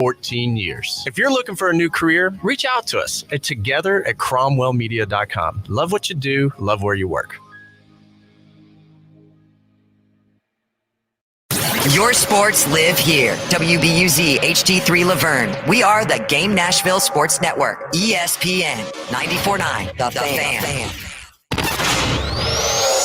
14 years. If you're looking for a new career, reach out to us at together@cromwellmedia.com. Love what you do, love where you work. Your sports live here. WBUZ HD3 Laverne. We are the Game Nashville Sports Network. ESPN 94.9. The Fan.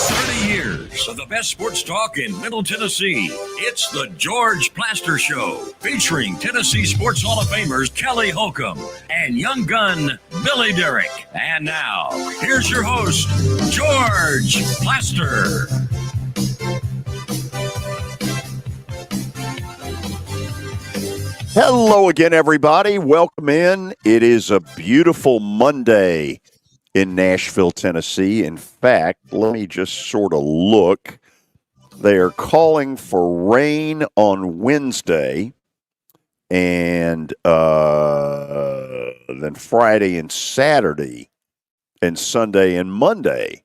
30 years of the best sports talk in Middle Tennessee. It's the George Plaster Show, featuring Tennessee Sports Hall of Famers Kelly Holcomb and young gun Billy Derrick. And now, here's your host, George Plaster. Hello again, everybody. Welcome in. It is a beautiful Monday in Nashville, Tennessee. In fact, let me just sort of look. They are calling for rain on Wednesday, and then Friday and Saturday, and Sunday and Monday,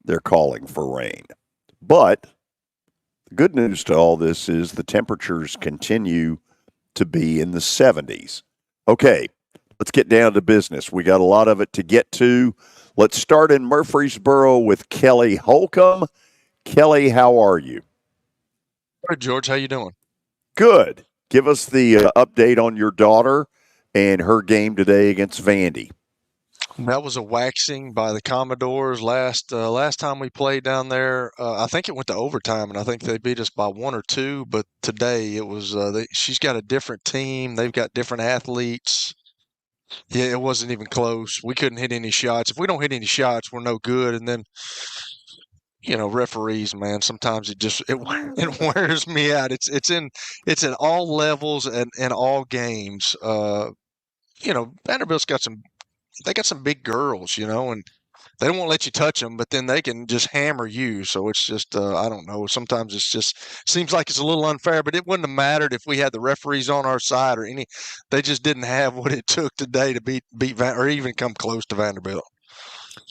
they're calling for rain. But the good news to all this is the temperatures continue to be in the 70s. Okay, let's get down to business. We got a lot of it to get to. Let's start in Murfreesboro with Kelly Holcomb. Kelly, how are you? Good, George. How you doing? Good. Give us the update on your daughter and her game today against Vandy. That was a waxing by the Commodores last time we played down there. I think it went to overtime, and I think they beat us by 1 or 2. But today it was she's got a different team. They've got different athletes. Yeah, it wasn't even close. We couldn't hit any shots. If we don't hit any shots, we're no good. And then, referees, man, sometimes it wears me out. It's at all levels and all games. Vanderbilt's got some big girls, and they won't let you touch them, but then they can just hammer you. So it's just, I don't know. Sometimes it's just seems like it's a little unfair, but it wouldn't have mattered if we had the referees on our side or any. They just didn't have what it took today to beat or even come close to Vanderbilt.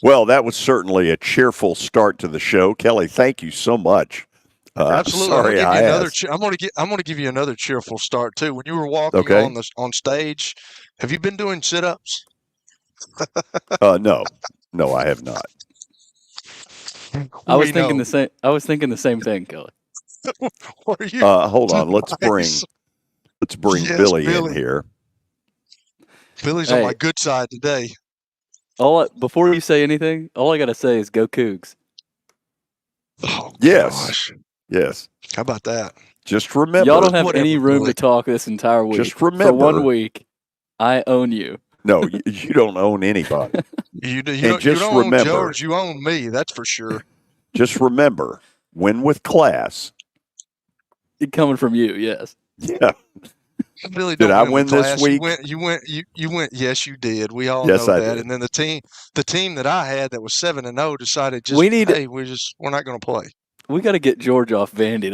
Well, that was certainly a cheerful start to the show. Kelly, thank you so much. Absolutely. Sorry, I'm going to give you another cheerful start too. When you were walking on stage, have you been doing sit-ups? No, I have not. I was thinking the same thing, Kelly. Hold on. Let's bring Billy in here. Billy's on my good side today. Before you say anything, all I got to say is go Cougs. Oh, yes. Gosh. Yes. How about that? Just remember. Y'all don't have any room to talk this entire week. Just remember. For 1 week, I own you. No, you don't own anybody. You don't own George, you own me, that's for sure. Just remember, win with class. Coming from you, yes. Yeah. Really did I win this week? You went. Yes, you did. We all know that. Did. And then the team that I had that was 7-0 decided we're not going to play. We got to get George off Vandy.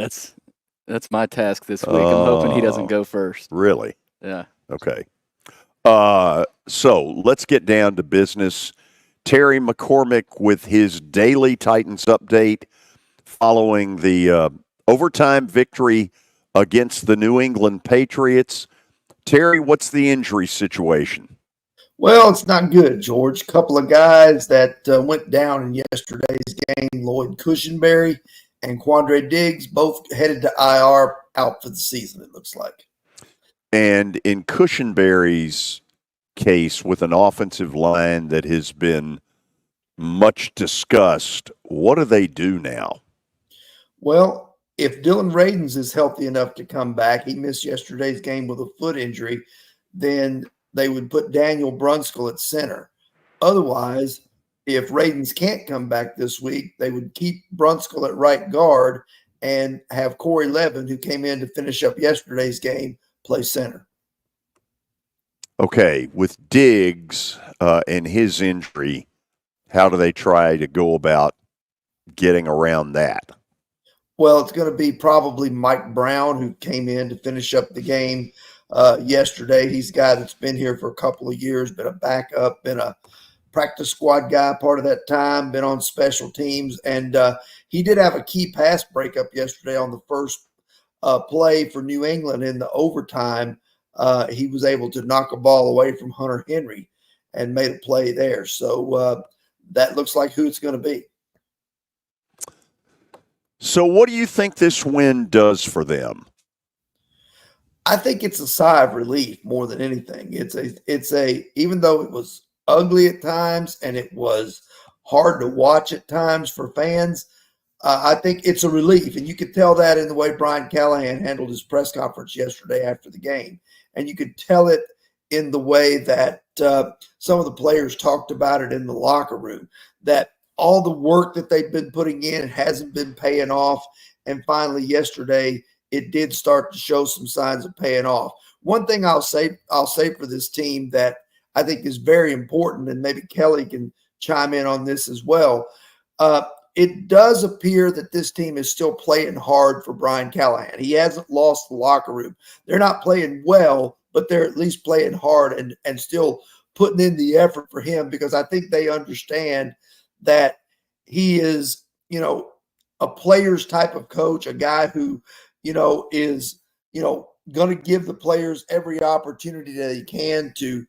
That's my task this week. I'm hoping he doesn't go first. Really? Yeah. Okay. So let's get down to business. Terry McCormick with his daily Titans update following the overtime victory against the New England Patriots. Terry, what's the injury situation? Well, it's not good, George. A couple of guys that went down in yesterday's game, Lloyd Cushenberry and Quandre Diggs, both headed to IR, out for the season, it looks like. And in Cushenberry's case, with an offensive line that has been much discussed, what do they do now? Well, if Dylan Radins is healthy enough to come back, he missed yesterday's game with a foot injury, then they would put Daniel Brunskill at center. Otherwise, if Radins can't come back this week, they would keep Brunskill at right guard and have Corey Levin, who came in to finish up yesterday's game, play center. Okay, with Diggs and his injury, how do they try to go about getting around that? Well, it's going to be probably Mike Brown, who came in to finish up the game yesterday. He's a guy that's been here for a couple of years, been a backup, been a practice squad guy part of that time, been on special teams. And he did have a key pass breakup yesterday on the first play for New England in the overtime. he was able to knock a ball away from Hunter Henry and made a play there. So that looks like who it's going to be. So what do you think this win does for them? I think it's a sigh of relief more than anything. It's a even though it was ugly at times and it was hard to watch at times for fans, I think it's a relief. And you could tell that in the way Brian Callahan handled his press conference yesterday after the game. And you could tell it in the way that some of the players talked about it in the locker room, that all the work that they've been putting in hasn't been paying off. And finally yesterday, it did start to show some signs of paying off. One thing I'll say for this team that I think is very important, and maybe Kelly can chime in on this as well. It does appear that this team is still playing hard for Brian Callahan. He hasn't lost the locker room. They're not playing well, but they're at least playing hard and still putting in the effort for him, because I think they understand that he is, a player's type of coach, a guy who, is, going to give the players every opportunity that he can to,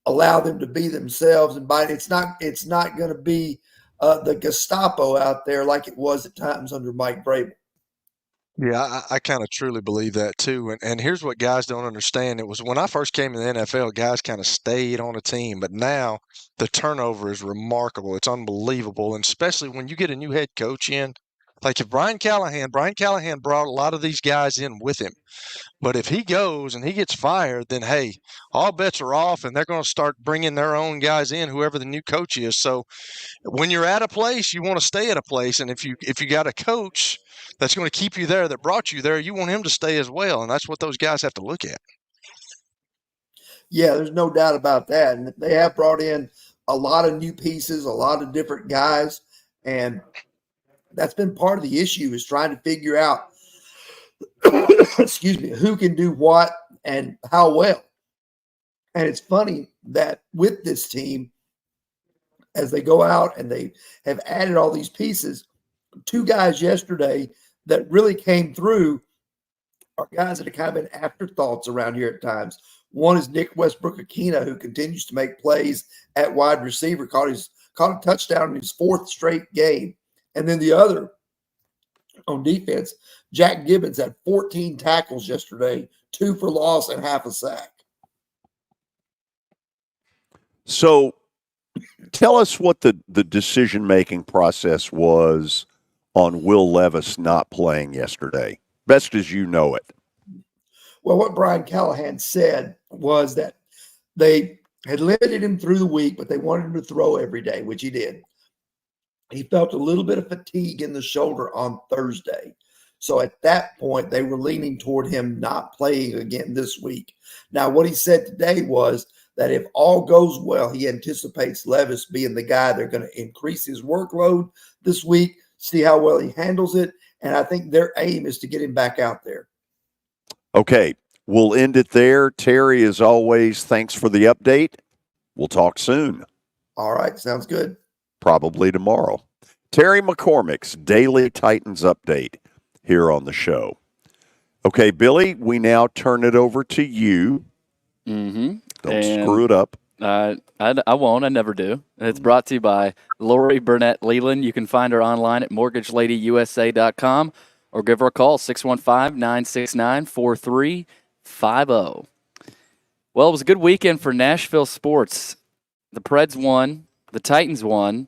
allow them to be themselves. And it's not going to be the Gestapo out there like it was at times under Mike Vrabel. Yeah, I kind of truly believe that too. And here's what guys don't understand. It was when I first came in the NFL, guys kind of stayed on a team, but now the turnover is remarkable. It's unbelievable. And especially when you get a new head coach in, like if Brian Callahan brought a lot of these guys in with him. But if he goes and he gets fired, then hey, all bets are off, and they're going to start bringing their own guys in, whoever the new coach is. So when you're at a place, you want to stay at a place, and if you got a coach that's going to keep you there, that brought you there, you want him to stay as well, and that's what those guys have to look at. Yeah, there's no doubt about that. And they have brought in a lot of new pieces, a lot of different guys, and that's been part of the issue, is trying to figure out excuse me, who can do what and how well. And it's funny that with this team, as they go out and they have added all these pieces, two guys yesterday that really came through are guys that have kind of been afterthoughts around here at times. One is Nick Westbrook-Akina, who continues to make plays at wide receiver, caught a touchdown in his fourth straight game. And then the other on defense, Jack Gibbons had 14 tackles yesterday, 2 for loss and half a sack. So tell us what the decision-making process was on Will Levis not playing yesterday, best as you know it. Well, what Brian Callahan said was that they had limited him through the week, but they wanted him to throw every day, which he did. He felt a little bit of fatigue in the shoulder on Thursday. So at that point, they were leaning toward him not playing again this week. Now, what he said today was that if all goes well, he anticipates Levis being the guy. They're going to increase his workload this week, see how well he handles it. And I think their aim is to get him back out there. Okay, we'll end it there. Terry, as always, thanks for the update. We'll talk soon. All right, sounds good. Probably tomorrow. Terry McCormick's Daily Titans Update here on the show. Okay, Billy, we now turn it over to you. Mm-hmm. Don't screw it up. I won't. I never do. It's brought to you by Lori Burnett Leland. You can find her online at mortgageladyyusa.com or give her a call, 615-969-4350. Well, it was a good weekend for Nashville sports. The Preds won. The Titans won.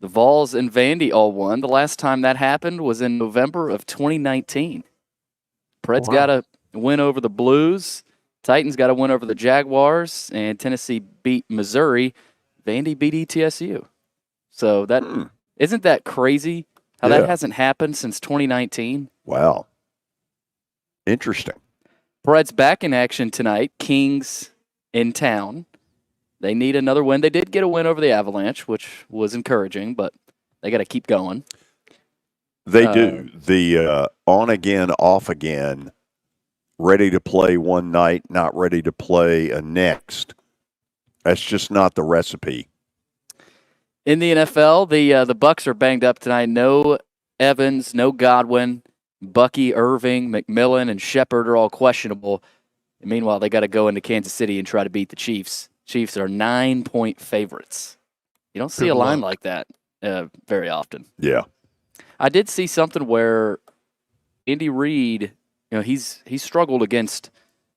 The Vols and Vandy all won. The last time that happened was in November of 2019. Preds got a win over the Blues. Titans got a win over the Jaguars. And Tennessee beat Missouri. Vandy beat ETSU. So that isn't that crazy how that hasn't happened since 2019? Wow. Interesting. Preds back in action tonight. Kings in town. They need another win. They did get a win over the Avalanche, which was encouraging, but they got to keep going. They do. The on again, off again, ready to play one night, not ready to play a next. That's just not the recipe. In the NFL, the Bucs are banged up tonight. No Evans, no Godwin, Bucky, Irving, McMillan, and Shepard are all questionable. And meanwhile, they got to go into Kansas City and try to beat the Chiefs. Chiefs are 9-point favorites. You don't see Good a line luck. like that very often. Yeah. I did see something where Andy Reid, he's struggled against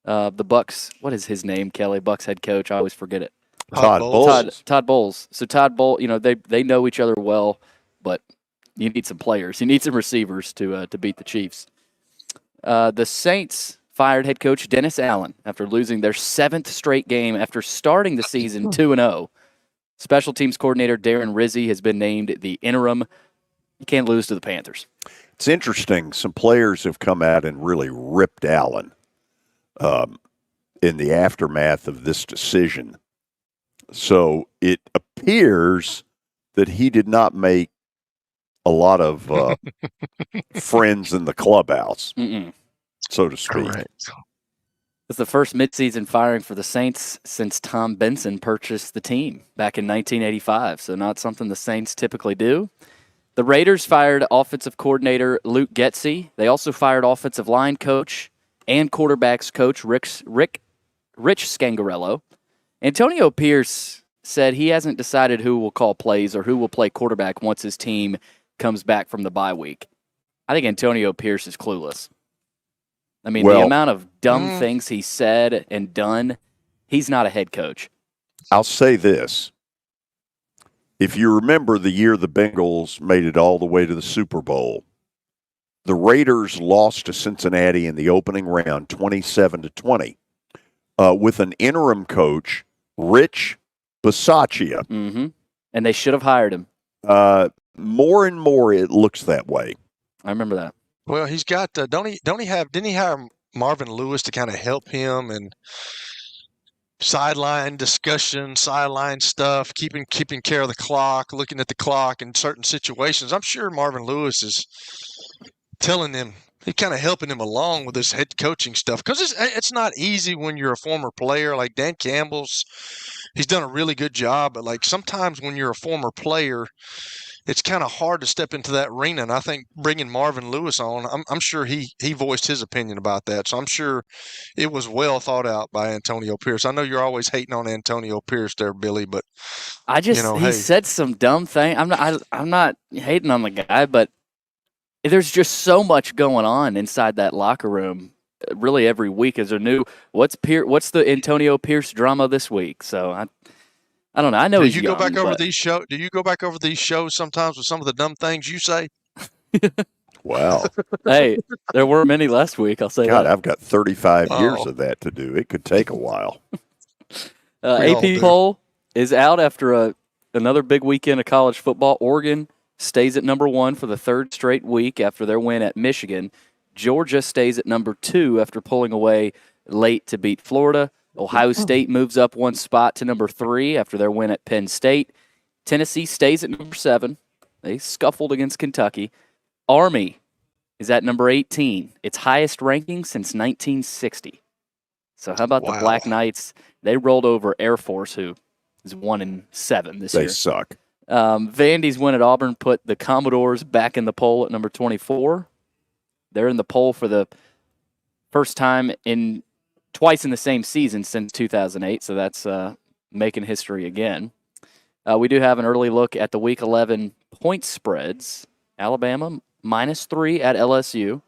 the Bucks. What is his name, Kelly? Bucks head coach. I always forget it. Todd Bowles. Todd Bowles. So Todd Bowles, they know each other well, but you need some players. You need some receivers to beat the Chiefs. The Saints fired head coach Dennis Allen after losing their 7th straight game after starting the season 2-0. Special teams coordinator Darren Rizzi has been named the interim. You can't lose to the Panthers. It's interesting. Some players have come out and really ripped Allen in the aftermath of this decision. So it appears that he did not make a lot of friends in the clubhouse, so to speak. Correct. It's the first midseason firing for the Saints since Tom Benson purchased the team back in 1985, so not something the Saints typically do. The Raiders fired offensive coordinator Luke Getsy. They also fired offensive line coach and quarterbacks coach Rich Scangarello. Antonio Pierce said he hasn't decided who will call plays or who will play quarterback once his team comes back from the bye week. I think Antonio Pierce is clueless. I mean, the amount of dumb things he said and done, he's not a head coach. I'll say this. If you remember the year the Bengals made it all the way to the Super Bowl, the Raiders lost to Cincinnati in the opening round 27-20 with an interim coach, Rich Bisaccia. Mm-hmm. And they should have hired him. More and more it looks that way. I remember that. Well, he's got didn't he hire Marvin Lewis to kind of help him and sideline discussion, sideline stuff, keeping care of the clock, looking at the clock in certain situations. I'm sure Marvin Lewis is telling him, he's kind of helping him along with this head coaching stuff, because it's not easy when you're a former player. Like Dan Campbell's, he's done a really good job, but like sometimes when you're a former player, it's kind of hard to step into that arena. And I think bringing Marvin Lewis on, I'm sure he voiced his opinion about that. So I'm sure it was well thought out by Antonio Pierce. I know you're always hating on Antonio Pierce there, Billy, but he said some dumb thing. I'm not hating on the guy, but there's just so much going on inside that locker room. Really, every week is a new. What's the Antonio Pierce drama this week? So I don't know. I know he's young. Do you go back over these shows sometimes with some of the dumb things you say? Wow. Hey, there weren't many last week. I'll say God, that. I've got 35 years of that to do. It could take a while. AP poll is out after another big weekend of college football. Oregon stays at number 1 for the 3rd straight week after their win at Michigan. Georgia stays at number 2 after pulling away late to beat Florida. Ohio State moves up 1 spot to number 3 after their win at Penn State. Tennessee stays at number 7. They scuffled against Kentucky. Army is at number 18, its highest ranking since 1960. So how about the Black Knights? They rolled over Air Force, who is 1-7 this year. They suck. Vandy's win at Auburn put the Commodores back in the poll at number 24. They're in the poll for the first time twice in the same season since 2008, so that's making history again. We do have an early look at the Week 11 point spreads. Alabama -3 at LSU.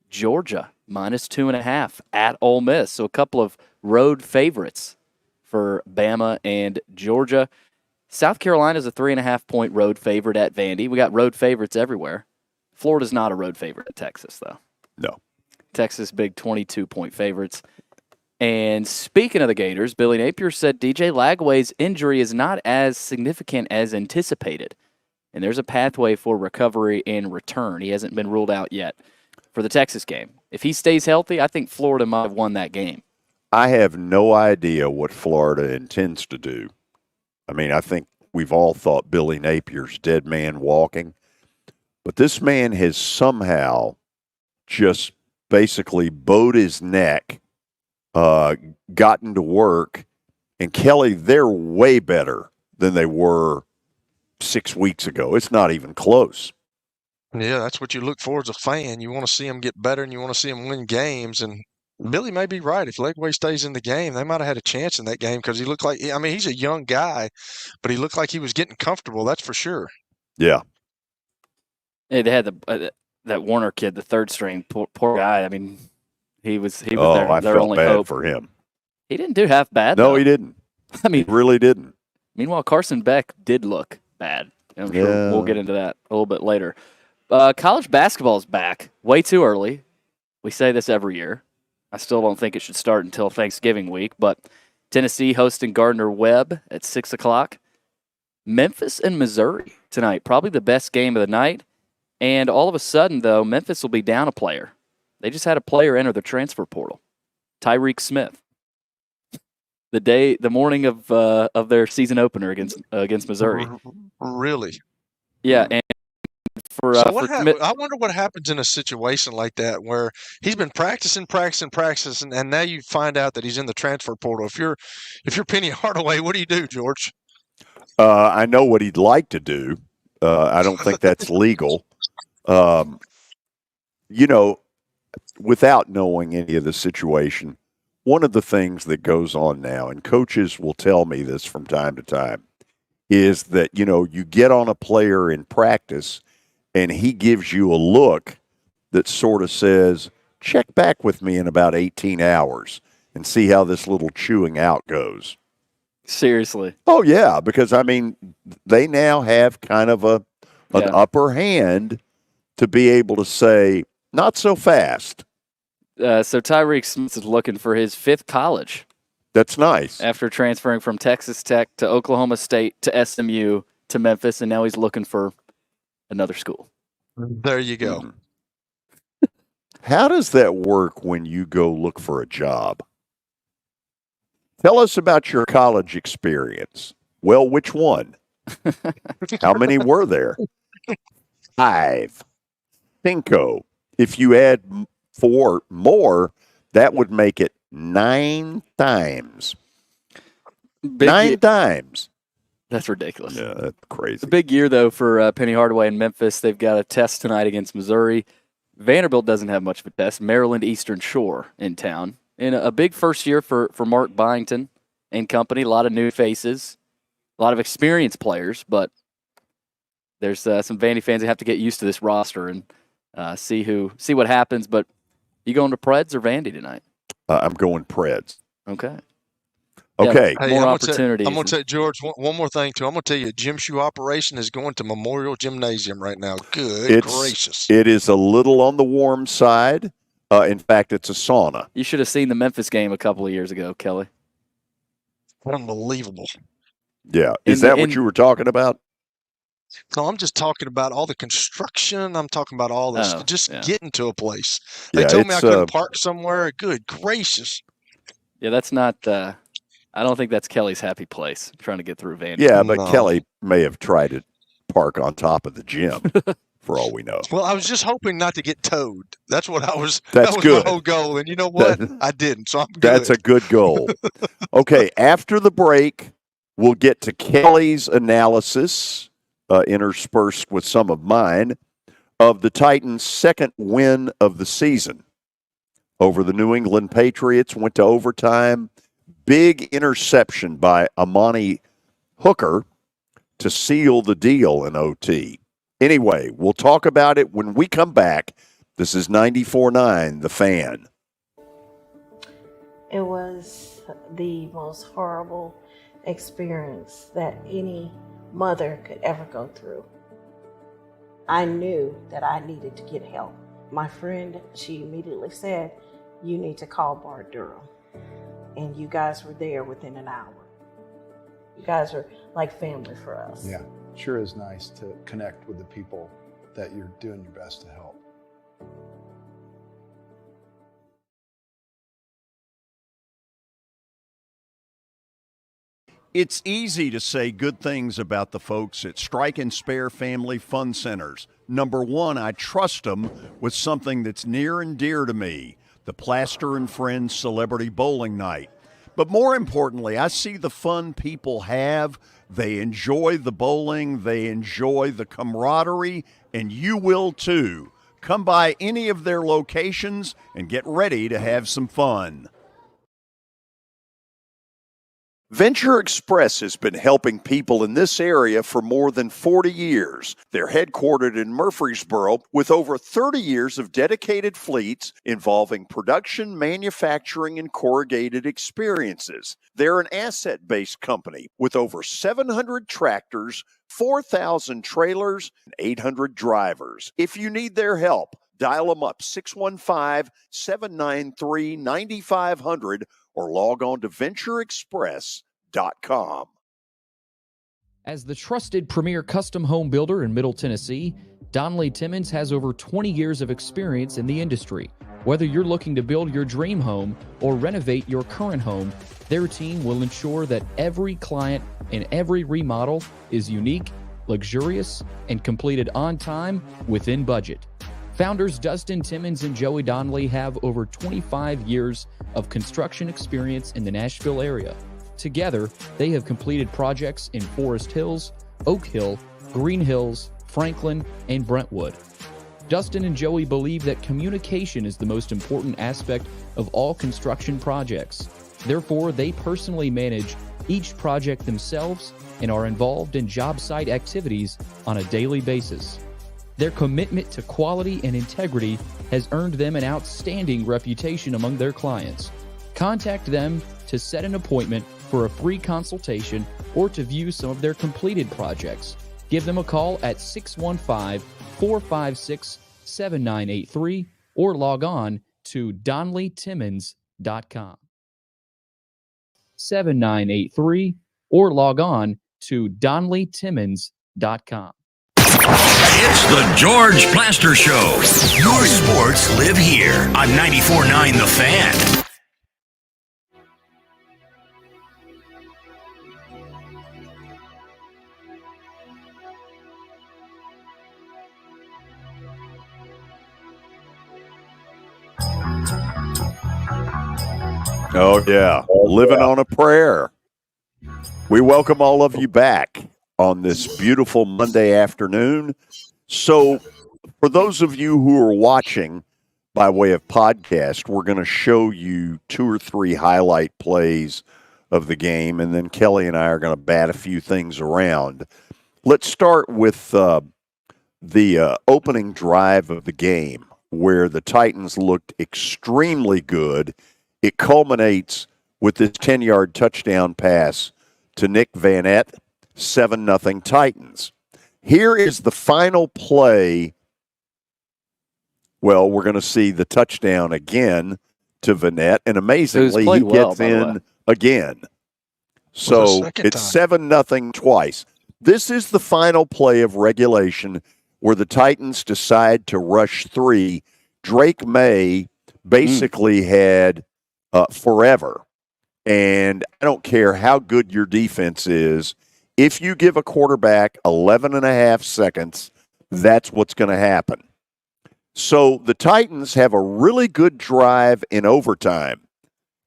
Georgia -2.5 at Ole Miss. So a couple of road favorites for Bama and Georgia. South Carolina's a 3.5-point road favorite at Vandy. We got road favorites everywhere. Florida's not a road favorite at Texas, though. No. Texas, big 22-point favorites. And speaking of the Gators, Billy Napier said DJ Lagway's injury is not as significant as anticipated, and there's a pathway for recovery and return. He hasn't been ruled out yet for the Texas game. If he stays healthy, I think Florida might have won that game. I have no idea what Florida intends to do. I mean, I think we've all thought Billy Napier's dead man walking, but this man has somehow just basically bowed his neck, gotten to work, and Kelly, they're way better than they were 6 weeks ago. It's not even close. Yeah, that's what you look for as a fan. You want to see them get better, and you want to see them win games. And Billy may be right. If Legway stays in the game, they might have had a chance in that game because he looked like, I mean, he's a young guy, but he looked like he was getting comfortable. That's for sure. Yeah. Hey, they had that Warner kid, the third string, poor guy. I mean, he was I their felt only bad hope. for him. He didn't do half bad. No, though. he didn't. I mean, He really didn't. meanwhile, Carson Beck did look bad. I'm sure Yeah. we'll get into that a little bit later. College basketball is back way too early. We say this every year. I still don't think it should start until Thanksgiving week, but Tennessee hosting Gardner-Webb at 6 o'clock. Memphis and Missouri tonight, probably the best game of the night. And all of a sudden, though, Memphis will be down a player. They just had a player enter the transfer portal, Tyreek Smith. The morning of their season opener against Missouri. Really? Yeah, and So I wonder what happens in a situation like that where he's been practicing, and now you find out that he's in the transfer portal. If you're Penny Hardaway, what do you do, George? I know what he'd like to do. I don't think that's legal. Without knowing any of the situation, one of the things that goes on now, and coaches will tell me this from time to time, is that, you get on a player in practice and he gives you a look that sort of says, check back with me in about 18 hours and see how this little chewing out goes. Seriously. Oh, yeah, because, they now have kind of an upper hand to be able to say, not so fast. So Tyreek Smith is looking for his fifth college. That's nice. After transferring from Texas Tech to Oklahoma State to SMU to Memphis, and now he's looking for another school. There you go. Mm-hmm. How does that work when you go look for a job? Tell us about your college experience. Well, which one? How many were there? 5. 5. If you add 4 more, that would make it 9 times. 9 times. That's ridiculous. Yeah, that's crazy. It's a big year, though, for Penny Hardaway in Memphis. They've got a test tonight against Missouri. Vanderbilt doesn't have much of a test. Maryland Eastern Shore in town. And a big first year for Mark Byington and company. A lot of new faces, a lot of experienced players, but there's some Vandy fans that have to get used to this roster and see what happens. But you going to Preds or Vandy tonight? I'm going Preds. Okay. Okay. Hey, more opportunities. I'm going to tell George one more thing, too. I'm going to tell you, gym shoe operation is going to Memorial Gymnasium right now. Good gracious. It is a little on the warm side. In fact, it's a sauna. You should have seen the Memphis game a couple of years ago, Kelly. Unbelievable. Yeah. Is that what you were talking about? No, I'm just talking about all the construction. I'm talking about all this. Getting to a place. They told me I couldn't park somewhere. Good gracious. Yeah, that's not I don't think that's Kelly's happy place, trying to get through Vandy. Yeah, but Kelly may have tried to park on top of the gym, for all we know. Well, I was just hoping not to get towed. That's what I was. That's that was good. My whole goal, and you know what? I didn't, so I'm good. That's a good goal. Okay, after the break, we'll get to Kelly's analysis, interspersed with some of mine, of the Titans' second win of the season over the New England Patriots. Went to overtime. Big interception by Amani Hooker to seal the deal in OT. Anyway, we'll talk about it when we come back. This is 94.9 The Fan. It was the most horrible experience that any mother could ever go through. I knew that I needed to get help. My friend, she immediately said, "You need to call Bart Durham." And you guys were there within an hour. You guys are like family for us. Yeah, sure is nice to connect with the people that you're doing your best to help. It's easy to say good things about the folks at Strike and Spare Family Fun Centers. Number one, I trust them with something that's near and dear to me, the Plaster and Friends Celebrity Bowling Night. But more importantly, I see the fun people have. They enjoy the bowling, they enjoy the camaraderie, and you will too. Come by any of their locations and get ready to have some fun. Venture Express has been helping people in this area for more than 40 years. They're headquartered in Murfreesboro with over 30 years of dedicated fleets involving production, manufacturing, and corrugated experiences. They're an asset-based company with over 700 tractors, 4,000 trailers, and 800 drivers. If you need their help, dial them up 615-793-9500 or log on to ventureexpress.com. As the trusted premier custom home builder in Middle Tennessee, Donnelly Timmons has over 20 years of experience in the industry. Whether you're looking to build your dream home or renovate your current home, their team will ensure that every client and every remodel is unique, luxurious, and completed on time within budget. Founders Dustin Timmons and Joey Donnelly have over 25 years of construction experience in the Nashville area. Together, they have completed projects in Forest Hills, Oak Hill, Green Hills, Franklin, and Brentwood. Dustin and Joey believe that communication is the most important aspect of all construction projects. Therefore, they personally manage each project themselves and are involved in job site activities on a daily basis. Their commitment to quality and integrity has earned them an outstanding reputation among their clients. Contact them to set an appointment for a free consultation or to view some of their completed projects. Give them a call at 615-456-7983 or log on to DonnellyTimmons.com. 7983 or log on to DonnellyTimmons.com. It's the George Plaster Show. Your sports live here on 94.9 The Fan. Oh, yeah. Living on a prayer. We welcome all of you back on this beautiful Monday afternoon. So, for those of you who are watching by way of podcast, we're going to show you 2 or 3 highlight plays of the game, and then Kelly and I are going to bat a few things around. Let's start with the opening drive of the game, where the Titans looked extremely good. It culminates with this 10-yard touchdown pass to Nick Vanette, 7-0 Titans. Here is the final play. Well, we're going to see the touchdown again to Vanette, and amazingly, he gets in again. So it's 7-0 twice. This is the final play of regulation where the Titans decide to rush 3. Drake May basically had forever. And I don't care how good your defense is. If you give a quarterback 11 and a half seconds, that's what's going to happen. So the Titans have a really good drive in overtime.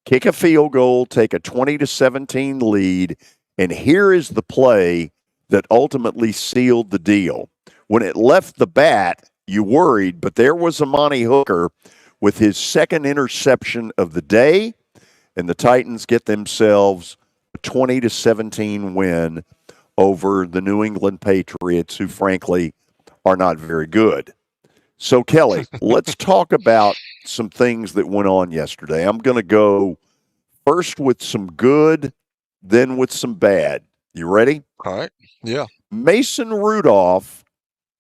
Kick a field goal, take a 20-17 lead, and here is the play that ultimately sealed the deal. When it left the bat, you worried, but there was Amani Hooker with his second interception of the day, and the Titans get themselves a 20-17 win over the New England Patriots, who frankly are not very good. So, Kelly, let's talk about some things that went on yesterday. I'm going to go first with some good, then with some bad. You ready? All right. Yeah. Mason Rudolph,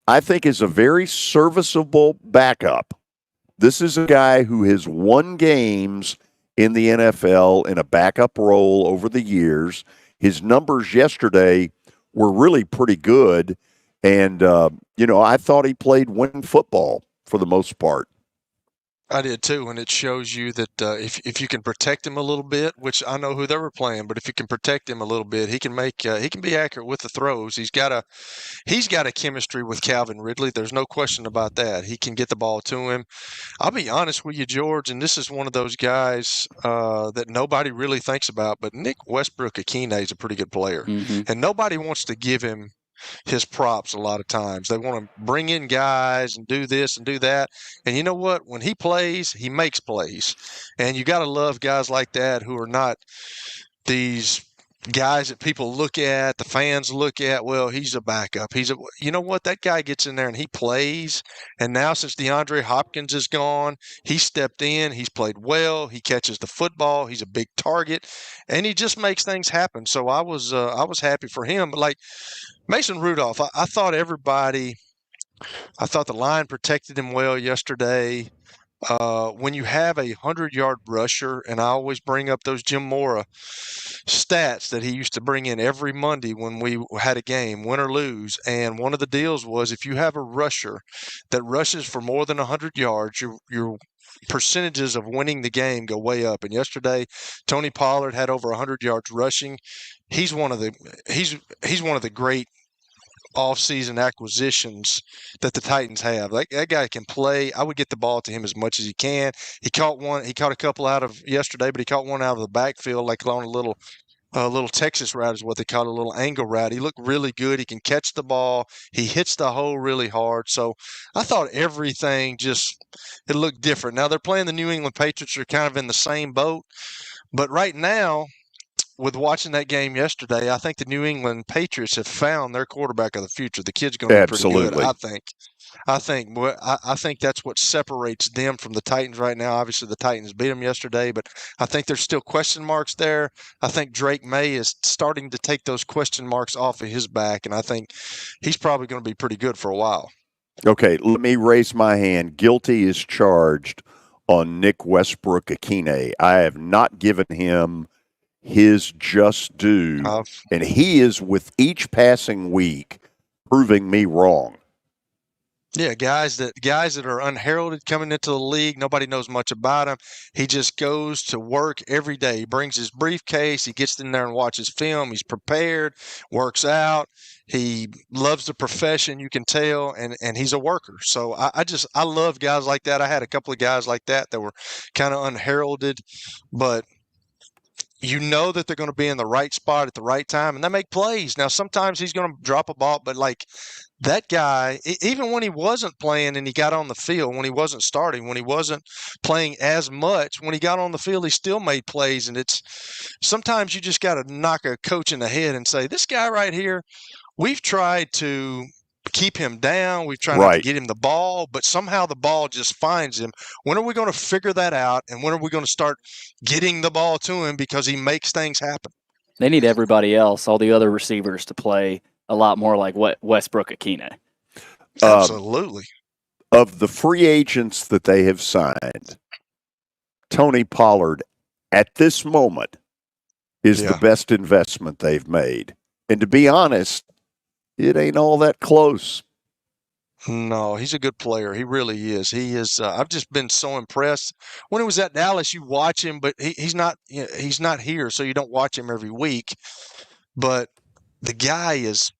I think, is a very serviceable backup. This is a guy who has won games in the NFL in a backup role over the years. His numbers yesterday were really pretty good. And, I thought he played winning football for the most part. I did too, and it shows you that if you can protect him a little bit, which I know who they were playing, but if you can protect him a little bit, he can be accurate with the throws. He's got a chemistry with Calvin Ridley. There's no question about that. He can get the ball to him. I'll be honest with you, George, and this is one of those guys that nobody really thinks about, but Nick Westbrook-Akine is a pretty good player, and nobody wants to give him his props a lot of times. They want to bring in guys and do this and do that. And you know what? When he plays, he makes plays. And you got to love guys like that who are not these guys that people look at, the fans look at, well, he's a backup. You know what? That guy gets in there and he plays. And now since DeAndre Hopkins is gone, he stepped in. He's played well. He catches the football. He's a big target, and he just makes things happen. So I was happy for him. But like Mason Rudolph, I thought the line protected him well yesterday. When you have a 100-yard rusher, and I always bring up those Jim Mora stats that he used to bring in every Monday when we had a game, win or lose. And one of the deals was if you have a rusher that rushes for more than 100 yards, your percentages of winning the game go way up. And yesterday, Tony Pollard had over 100 yards rushing. He's one of the great off-season acquisitions that the Titans have. That guy can play. I would get the ball to him as much as he can. He caught a couple out of yesterday, but he caught one out of the backfield, like on a little Texas route is what they call it, a little angle route. He looked really good. He can catch the ball. He hits the hole really hard. So I thought everything it looked different. Now they're playing the New England Patriots. They're kind of in the same boat. But right now, with watching that game yesterday, I think the New England Patriots have found their quarterback of the future. The kid's going to be pretty good, I think. I think that's what separates them from the Titans right now. Obviously, the Titans beat them yesterday, but I think there's still question marks there. I think Drake May is starting to take those question marks off of his back, and I think he's probably going to be pretty good for a while. Okay, let me raise my hand. Guilty is charged on Nick Westbrook-Akine. I have not given him his just due, and he is, with each passing week, proving me wrong. Yeah, guys that are unheralded coming into the league, nobody knows much about him. He just goes to work every day. He brings his briefcase. He gets in there and watches film. He's prepared, works out. He loves the profession, you can tell, and he's a worker. So I love guys like that. I had a couple of guys like that were kind of unheralded, but you know that they're going to be in the right spot at the right time, and they make plays. Now, sometimes he's going to drop a ball, but like that guy, even when he wasn't playing and he got on the field, when he wasn't starting, when he wasn't playing as much, when he got on the field, he still made plays. And sometimes you just got to knock a coach in the head and say, this guy right here, we've tried to keep him down. We've tried not to get him the ball, but somehow the ball just finds him. When are we going to figure that out? And when are we going to start getting the ball to him because he makes things happen? They need everybody else, all the other receivers, to play a lot more like Westbrook-Akine. Absolutely. Of the free agents that they have signed, Tony Pollard, at this moment, is the best investment they've made. And to be honest, it ain't all that close. No, he's a good player. He really is. He is. I've just been so impressed. When he was at Dallas, you watch him, but he's not. He's not here, so you don't watch him every week. But the guy is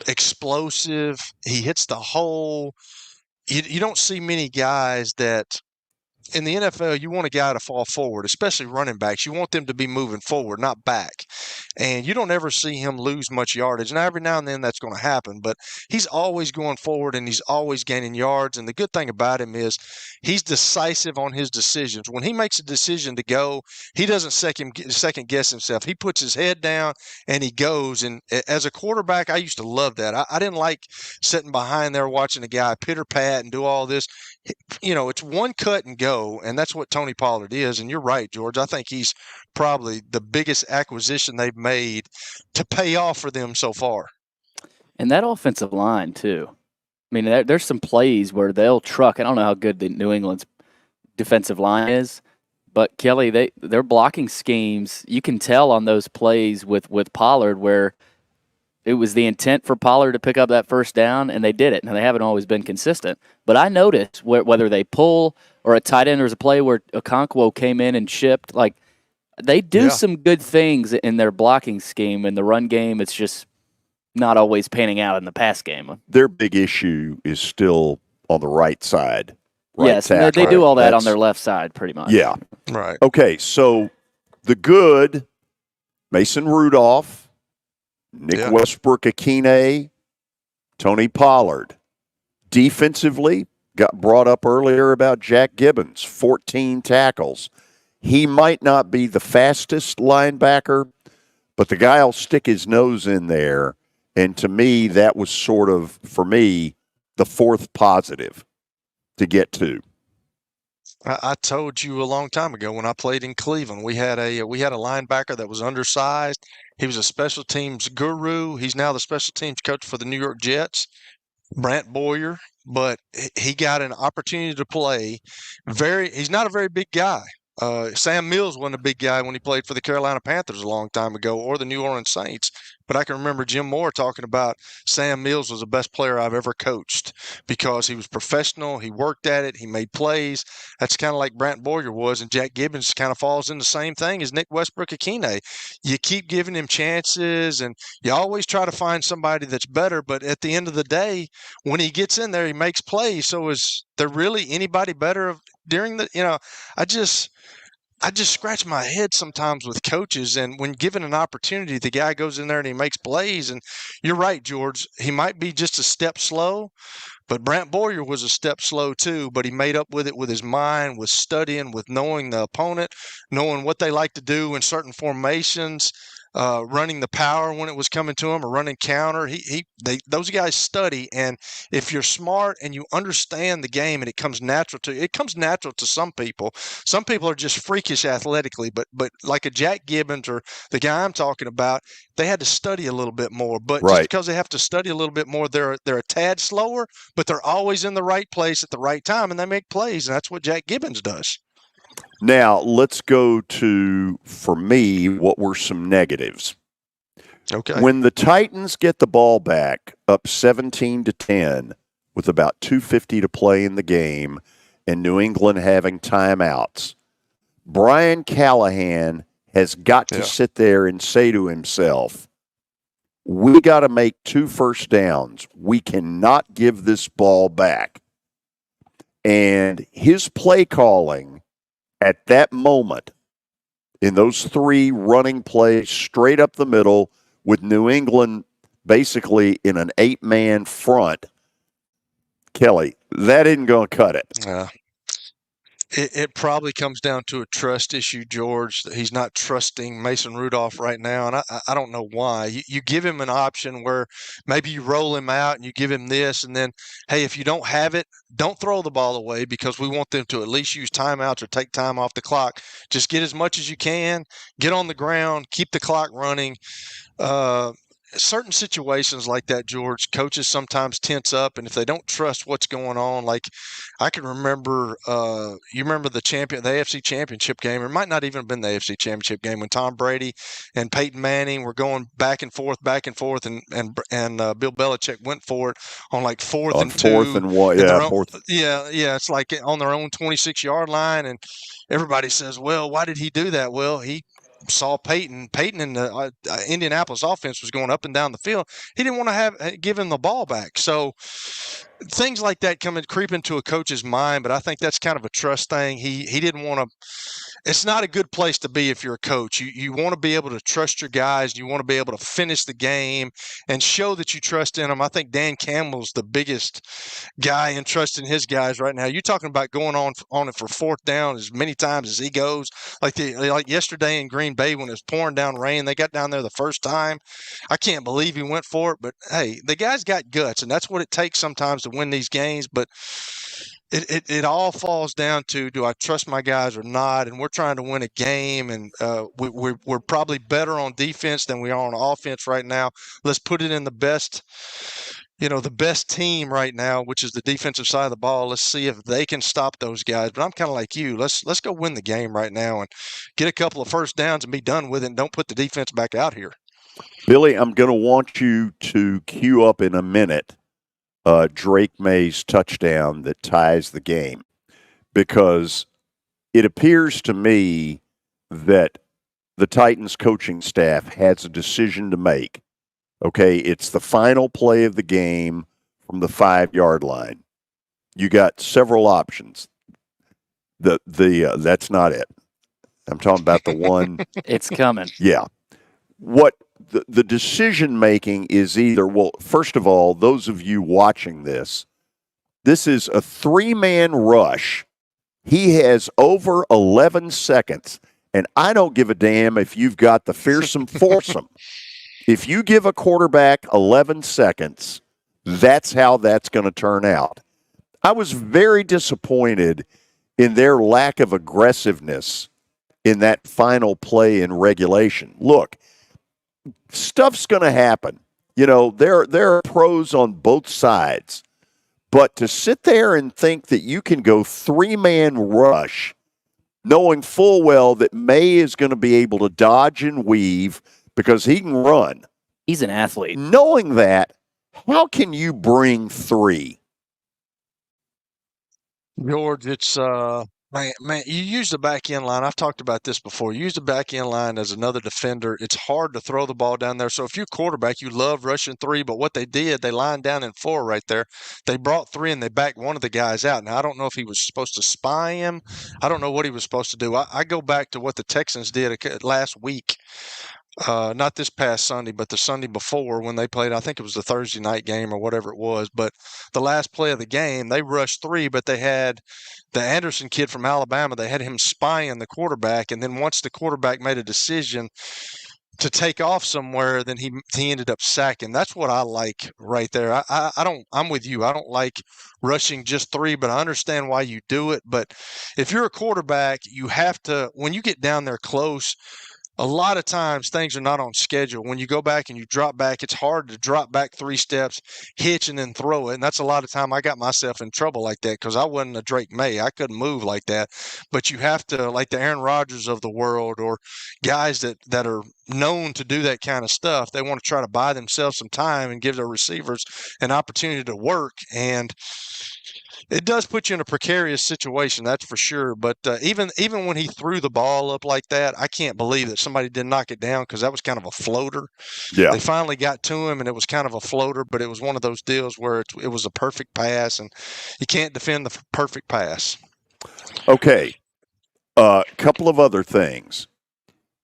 explosive. He hits the hole. You don't see many guys that. In the NFL, you want a guy to fall forward, especially running backs. You want them to be moving forward, not back. And you don't ever see him lose much yardage. Now, every now and then that's going to happen, but he's always going forward and he's always gaining yards. And the good thing about him is he's decisive on his decisions. When he makes a decision to go, he doesn't second guess himself. He puts his head down and he goes. And as a quarterback, I used to love that. I didn't like sitting behind there watching a guy pitter-pat and do all this. It's one cut and go, and that's what Tony Pollard is. And you're right, George. I think he's probably the biggest acquisition they've made to pay off for them so far. And that offensive line, too. I mean, there's some plays where they'll truck. I don't know how good the New England's defensive line is, but, Kelly, their blocking schemes, you can tell on those plays with Pollard where it was the intent for Pollard to pick up that first down, and they did it. Now, they haven't always been consistent. But I noticed whether they pull or a tight end, there's a play where Okonkwo came in and chipped. Like, they do some good things in their blocking scheme. In the run game, it's just not always panning out in the pass game. Their big issue is still on the right side. Yes, they do all that on their left side pretty much. Yeah. Right. Okay, so the good, Mason Rudolph, Nick Westbrook-Akine, Tony Pollard. Defensively, got brought up earlier about Jack Gibbons, 14 tackles. He might not be the fastest linebacker, but the guy will stick his nose in there. And to me, that was sort of, for me, the fourth positive to get to. I told you a long time ago when I played in Cleveland, we had a linebacker that was undersized. He was a special teams guru. He's now the special teams coach for the New York Jets, Brant Boyer. But he got an opportunity to play. He's not a very big guy. Sam Mills wasn't a big guy when he played for the Carolina Panthers a long time ago, or the New Orleans Saints. But I can remember Jim Moore talking about Sam Mills was the best player I've ever coached because he was professional, he worked at it, he made plays. That's kind of like Brant Boyer was, and Jack Gibbons kind of falls in the same thing as Nick Westbrook-Akine. You keep giving him chances, and you always try to find somebody that's better, but at the end of the day, when he gets in there, he makes plays. So is there really anybody better during the, I just scratch my head sometimes with coaches, and when given an opportunity, the guy goes in there and he makes plays. And you're right, George. He might be just a step slow, but Brant Boyer was a step slow too, but he made up with it with his mind, with studying, with knowing the opponent, knowing what they like to do in certain formations, running the power when it was coming to him, or running counter. Those guys study, and if you're smart and you understand the game, and it comes natural to some people. Some people are just freakish athletically, but like a Jack Gibbons or the guy I'm talking about, they had to study a little bit more. But Right. just because they have to study a little bit more, they're a tad slower, but they're always in the right place at the right time, and they make plays, and that's what Jack Gibbons does. Now, let's go to, for me, what were some negatives. Okay. When the Titans get the ball back up 17-10 with about 2:50 to play in the game and New England having timeouts, Brian Callahan has got to sit there and say to himself, we got to make 2 first downs. We cannot give this ball back. And his play calling at that moment, in those 3 running plays straight up the middle with New England basically in an 8-man front, Kelly, that isn't going to cut it. It probably comes down to a trust issue, George. He's not trusting Mason Rudolph right now, and I don't know why. You give him an option where maybe you roll him out and you give him this, and then, hey, if you don't have it, don't throw the ball away because we want them to at least use timeouts or take time off the clock. Just get as much as you can, get on the ground, keep the clock running. Certain situations like that, George, coaches sometimes tense up, and if they don't trust what's going on, like I can remember, you remember the AFC Championship game, or it might not even have been the AFC Championship game when Tom Brady and Peyton Manning were going back and forth, and Bill Belichick went for it on like fourth and 1. Yeah, it's like on their own 26-yard line, and everybody says, well, why did he do that? Well, he saw Peyton in the Indianapolis offense was going up and down the field. He didn't want to give him the ball back. So things like that creep into a coach's mind, but I think that's kind of a trust thing. He didn't want to. It's not a good place to be if you're a coach. You want to be able to trust your guys. You want to be able to finish the game and show that you trust in them. I think Dan Campbell's the biggest guy in trusting his guys right now. You're talking about going on it for 4th down as many times as he goes. Like yesterday in Green Bay when it was pouring down rain, they got down there the first time. I can't believe he went for it, but hey, the guy's got guts, and that's what it takes sometimes to win these games. But it all falls down to, do I trust my guys or not? And we're trying to win a game, and we're probably better on defense than we are on offense right now. Let's put it in the best team right now, which is the defensive side of the ball. Let's see if they can stop those guys. But I'm kind of like you. Let's go win the game right now and get a couple of first downs and be done with it, and don't put the defense back out here. Billy, I'm going to want you to queue up in a minute Drake May's touchdown that ties the game, because it appears to me that the Titans coaching staff has a decision to make. Okay, it's the final play of the game from the 5-yard line. You got several options. That's not it. I'm talking about the one. It's coming. Yeah. What the decision making is either, well, first of all, those of you watching this is a 3-man rush. He has over 11 seconds, and I don't give a damn if you've got the fearsome foursome. If you give a quarterback 11 seconds, that's how that's going to turn out. I was very disappointed in their lack of aggressiveness in that final play in regulation. Look, stuff's going to happen. You know, there are pros on both sides. But to sit there and think that you can go 3-man rush, knowing full well that May is going to be able to dodge and weave because he can run. He's an athlete. Knowing that, how can you bring 3? George, it's man, you use the back end line. I've talked about this before. You use the back end line as another defender. It's hard to throw the ball down there. So if you're quarterback, you love rushing 3, but what they did, they lined down in 4 right there. They brought 3 and they backed one of the guys out. Now I don't know if he was supposed to spy him. I don't know what he was supposed to do. I go back to what the Texans did last week. Not this past Sunday, but the Sunday before when they played, I think it was the Thursday night game or whatever it was. But the last play of the game, they rushed 3, but they had the Anderson kid from Alabama. They had him spying the quarterback. And then once the quarterback made a decision to take off somewhere, then he ended up sacking. That's what I like right there. I'm with you. I don't like rushing just 3, but I understand why you do it. But if you're a quarterback, you have to, when you get down there close, a lot of times things are not on schedule. When you go back and you drop back, it's hard to drop back 3 steps, hitch, and then throw it. And that's a lot of time I got myself in trouble like that because I wasn't a Drake May. I couldn't move like that. But you have to, like the Aaron Rodgers of the world or guys that are known to do that kind of stuff, they want to try to buy themselves some time and give their receivers an opportunity to work. And it does put you in a precarious situation, that's for sure. But even when he threw the ball up like that, I can't believe that somebody didn't knock it down because that was kind of a floater. Yeah. They finally got to him, and it was kind of a floater, but it was one of those deals where it was a perfect pass, and you can't defend the perfect pass. Okay. Couple of other things.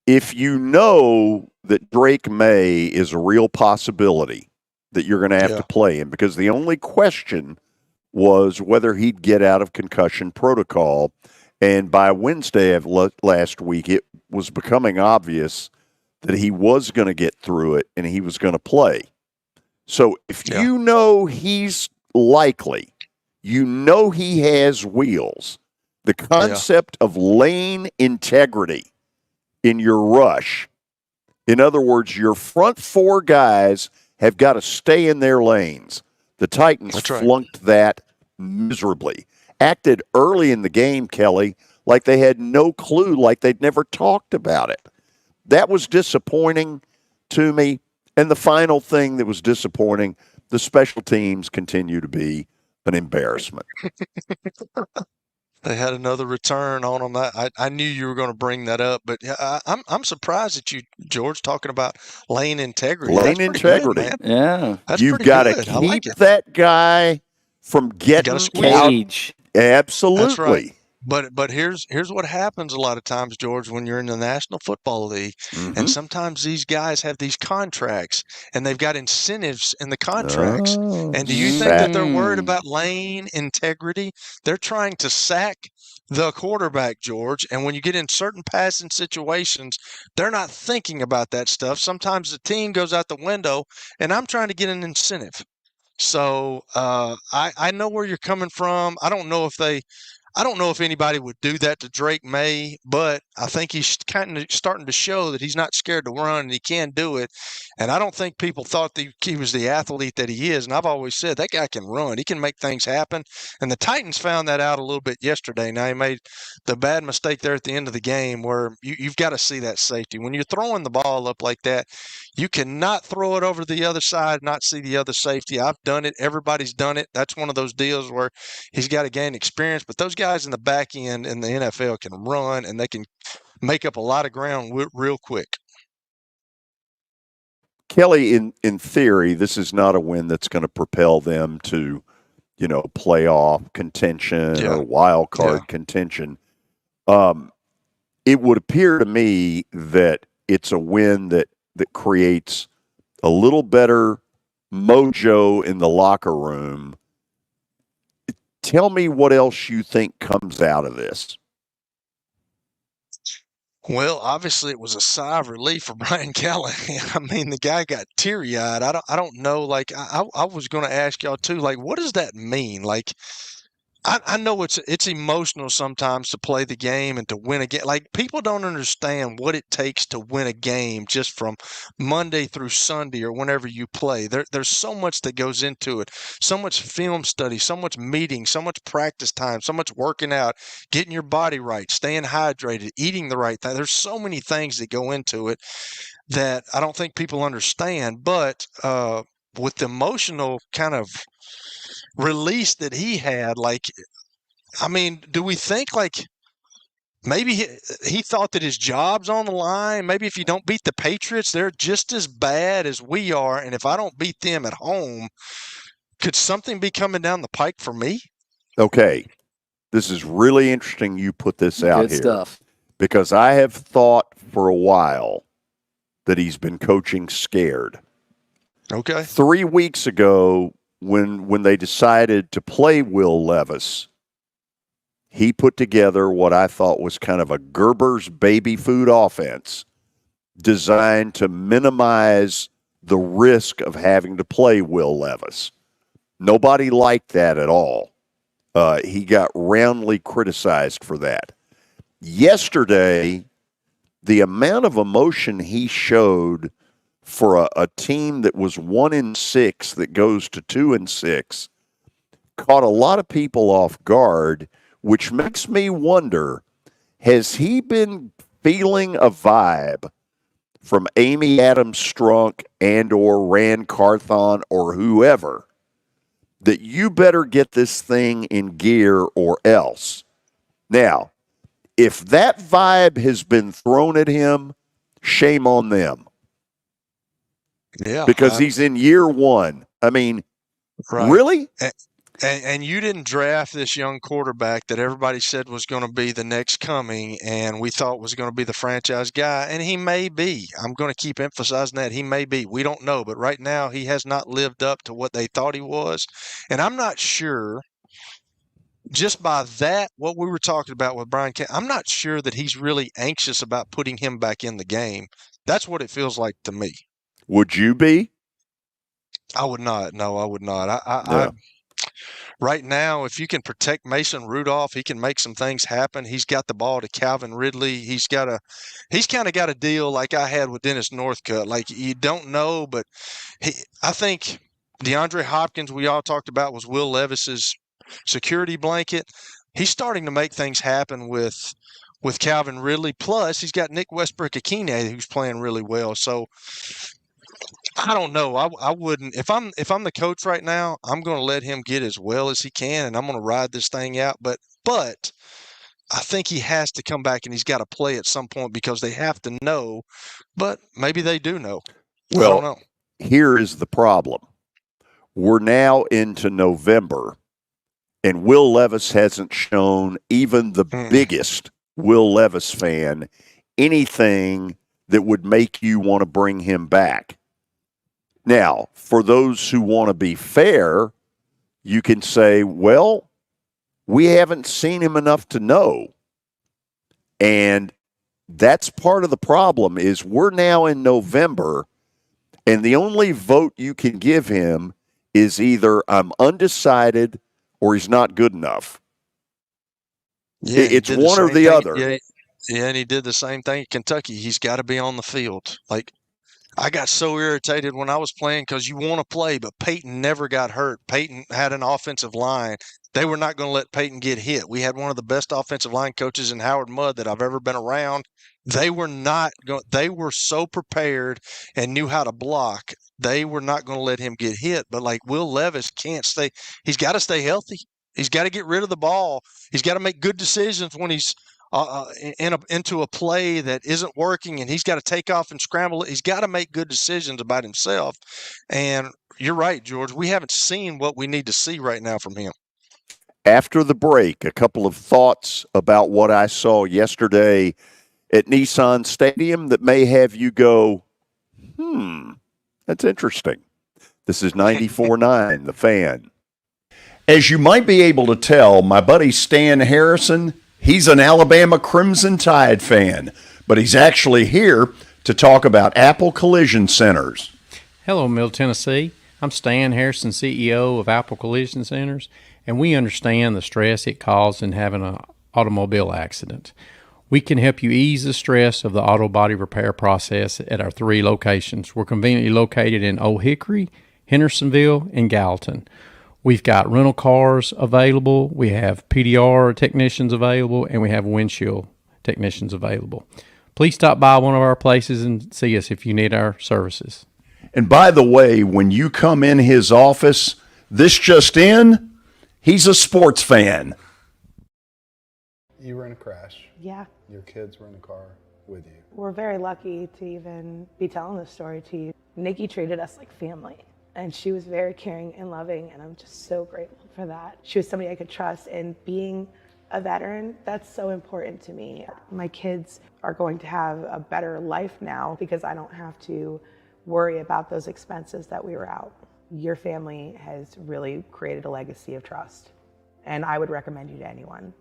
If you know that Drake May is a real possibility that you're going to have to play him, because the only question was whether he'd get out of concussion protocol. And by Wednesday of last week, it was becoming obvious that he was going to get through it and he was going to play. So if you know he's likely, you know he has wheels, the concept of lane integrity in your rush, in other words, your front 4 guys have got to stay in their lanes. The Titans flunked that miserably. Acted early in the game, Kelly, like they had no clue, like they'd never talked about it. That was disappointing to me. And the final thing that was disappointing, the special teams continue to be an embarrassment. They had another return on them. I knew you were going to bring that up, but I'm surprised at you, George, talking about lane integrity. Lane integrity. Good, man. That's You've got to keep that guy from getting cage. Absolutely. That's right. But here's what happens a lot of times, George, when you're in the National Football League, and sometimes these guys have these contracts, and they've got incentives in the contracts. And do you think that they're worried about lane integrity? They're trying to sack the quarterback, George, and when you get in certain passing situations, they're not thinking about that stuff. Sometimes the team goes out the window, and I'm trying to get an incentive. So I know where you're coming from. I don't know if anybody would do that to Drake May, but I think he's kind of starting to show that he's not scared to run and he can do it. And I don't think people thought that he was the athlete that he is. And I've always said that guy can run. He can make things happen. And the Titans found that out a little bit yesterday. Now, he made the bad mistake there at the end of the game where you've got to see that safety. When you're throwing the ball up like that, you cannot throw it over the other side, not see the other safety. I've done it. Everybody's done it. That's one of those deals where he's got to gain experience. But those guys in the back end in the NFL can run, and they can make up a lot of ground real quick. Kelly, in theory, this is not a win that's going to propel them to, playoff contention or wild card contention. It would appear to me that it's a win that that creates a little better mojo in the locker room. Tell me what else you think comes out of this. Well, obviously it was a sigh of relief for Brian Callahan. I mean, the guy got teary-eyed. I don't know. Like, I was going to ask y'all too. Like, what does that mean? Like, I know it's emotional sometimes to play the game and to win a game. Like, people don't understand what it takes to win a game just from Monday through Sunday or whenever you play. There's so much that goes into it. So much film study, so much meeting, so much practice time, so much working out, getting your body right, staying hydrated, eating the right thing. There's so many things that go into it that I don't think people understand. But with the emotional kind of release that he had, like, I mean, do we think like maybe he thought that his job's on the line? Maybe if you don't beat the Patriots, they're just as bad as we are, and if I don't beat them at home, could something be coming down the pike for me? Okay, this is really interesting you put this out Good here. stuff. Because I have thought for a while that he's been coaching scared. Okay. 3 weeks ago, when they decided to play Will Levis, he put together what I thought was kind of a Gerber's baby food offense designed to minimize the risk of having to play Will Levis. Nobody liked that at all. He got roundly criticized for that. Yesterday, the amount of emotion he showed for a team that was 1-6 that goes to 2-6 caught a lot of people off guard, which makes me wonder, has he been feeling a vibe from Amy Adams Strunk and or Rand Carthon or whoever that you better get this thing in gear or else? Now, if that vibe has been thrown at him, shame on them. Yeah. Because he's in year one. I mean, right. Really? And you didn't draft this young quarterback that everybody said was going to be the next coming and we thought was going to be the franchise guy, and he may be. I'm going to keep emphasizing that. He may be. We don't know, but right now he has not lived up to what they thought he was. And I'm not sure, just by that, what we were talking about with Brian Callahan, I'm not sure that he's really anxious about putting him back in the game. That's what it feels like to me. Would you be? I would not. No, I would not. Yeah. Right now, if you can protect Mason Rudolph, he can make some things happen. He's got the ball to Calvin Ridley. He's kind of got a deal like I had with Dennis Northcutt. Like, you don't know, but I think DeAndre Hopkins, we all talked about, was Will Levis's security blanket. He's starting to make things happen with Calvin Ridley. Plus, he's got Nick Westbrook-Akine, who's playing really well. So I don't know. I wouldn't. If I'm the coach right now, I'm going to let him get as well as he can, and I'm going to ride this thing out. But I think he has to come back and he's got to play at some point because they have to know. But maybe they do know. Well, I don't know. Here is the problem. We're now into November, and Will Levis hasn't shown even the biggest Will Levis fan anything that would make you want to bring him back. Now, for those who want to be fair, you can say, well, we haven't seen him enough to know. And that's part of the problem is we're now in November, and the only vote you can give him is either I'm undecided or he's not good enough. Yeah, it's one or the other. Yeah, and he did the same thing at Kentucky. He's got to be on the field. Like, I got so irritated when I was playing because you want to play, but Peyton never got hurt. Peyton had an offensive line. They were not going to let Peyton get hit. We had one of the best offensive line coaches in Howard Mudd that I've ever been around. They were not going. They were so prepared and knew how to block. They were not going to let him get hit. But like Will Levis can't stay. He's got to stay healthy. He's got to get rid of the ball. He's got to make good decisions when he's into a play that isn't working, and he's got to take off and scramble it. He's got to make good decisions about himself. And you're right, George. We haven't seen what we need to see right now from him. After the break, a couple of thoughts about what I saw yesterday at Nissan Stadium that may have you go, That's interesting. This is 94.9, The Fan. As you might be able to tell, my buddy Stan Harrison, he's an Alabama Crimson Tide fan, but he's actually here to talk about Apple Collision Centers. Hello, Middle Tennessee. I'm Stan Harrison, CEO of Apple Collision Centers, and we understand the stress it causes in having an automobile accident. We can help you ease the stress of the auto body repair process at our 3 locations. We're conveniently located in Old Hickory, Hendersonville, and Gallatin. We've got rental cars available, we have PDR technicians available, and we have windshield technicians available. Please stop by one of our places and see us if you need our services. And by the way, when you come in his office, this just in, he's a sports fan. You were in a crash. Yeah. Your kids were in the car with you. We're very lucky to even be telling this story to you. Nikki treated us like family, and she was very caring and loving, and I'm just so grateful for that. She was somebody I could trust, and being a veteran, that's so important to me. My kids are going to have a better life now because I don't have to worry about those expenses that we were out. Your family has really created a legacy of trust, and I would recommend you to anyone.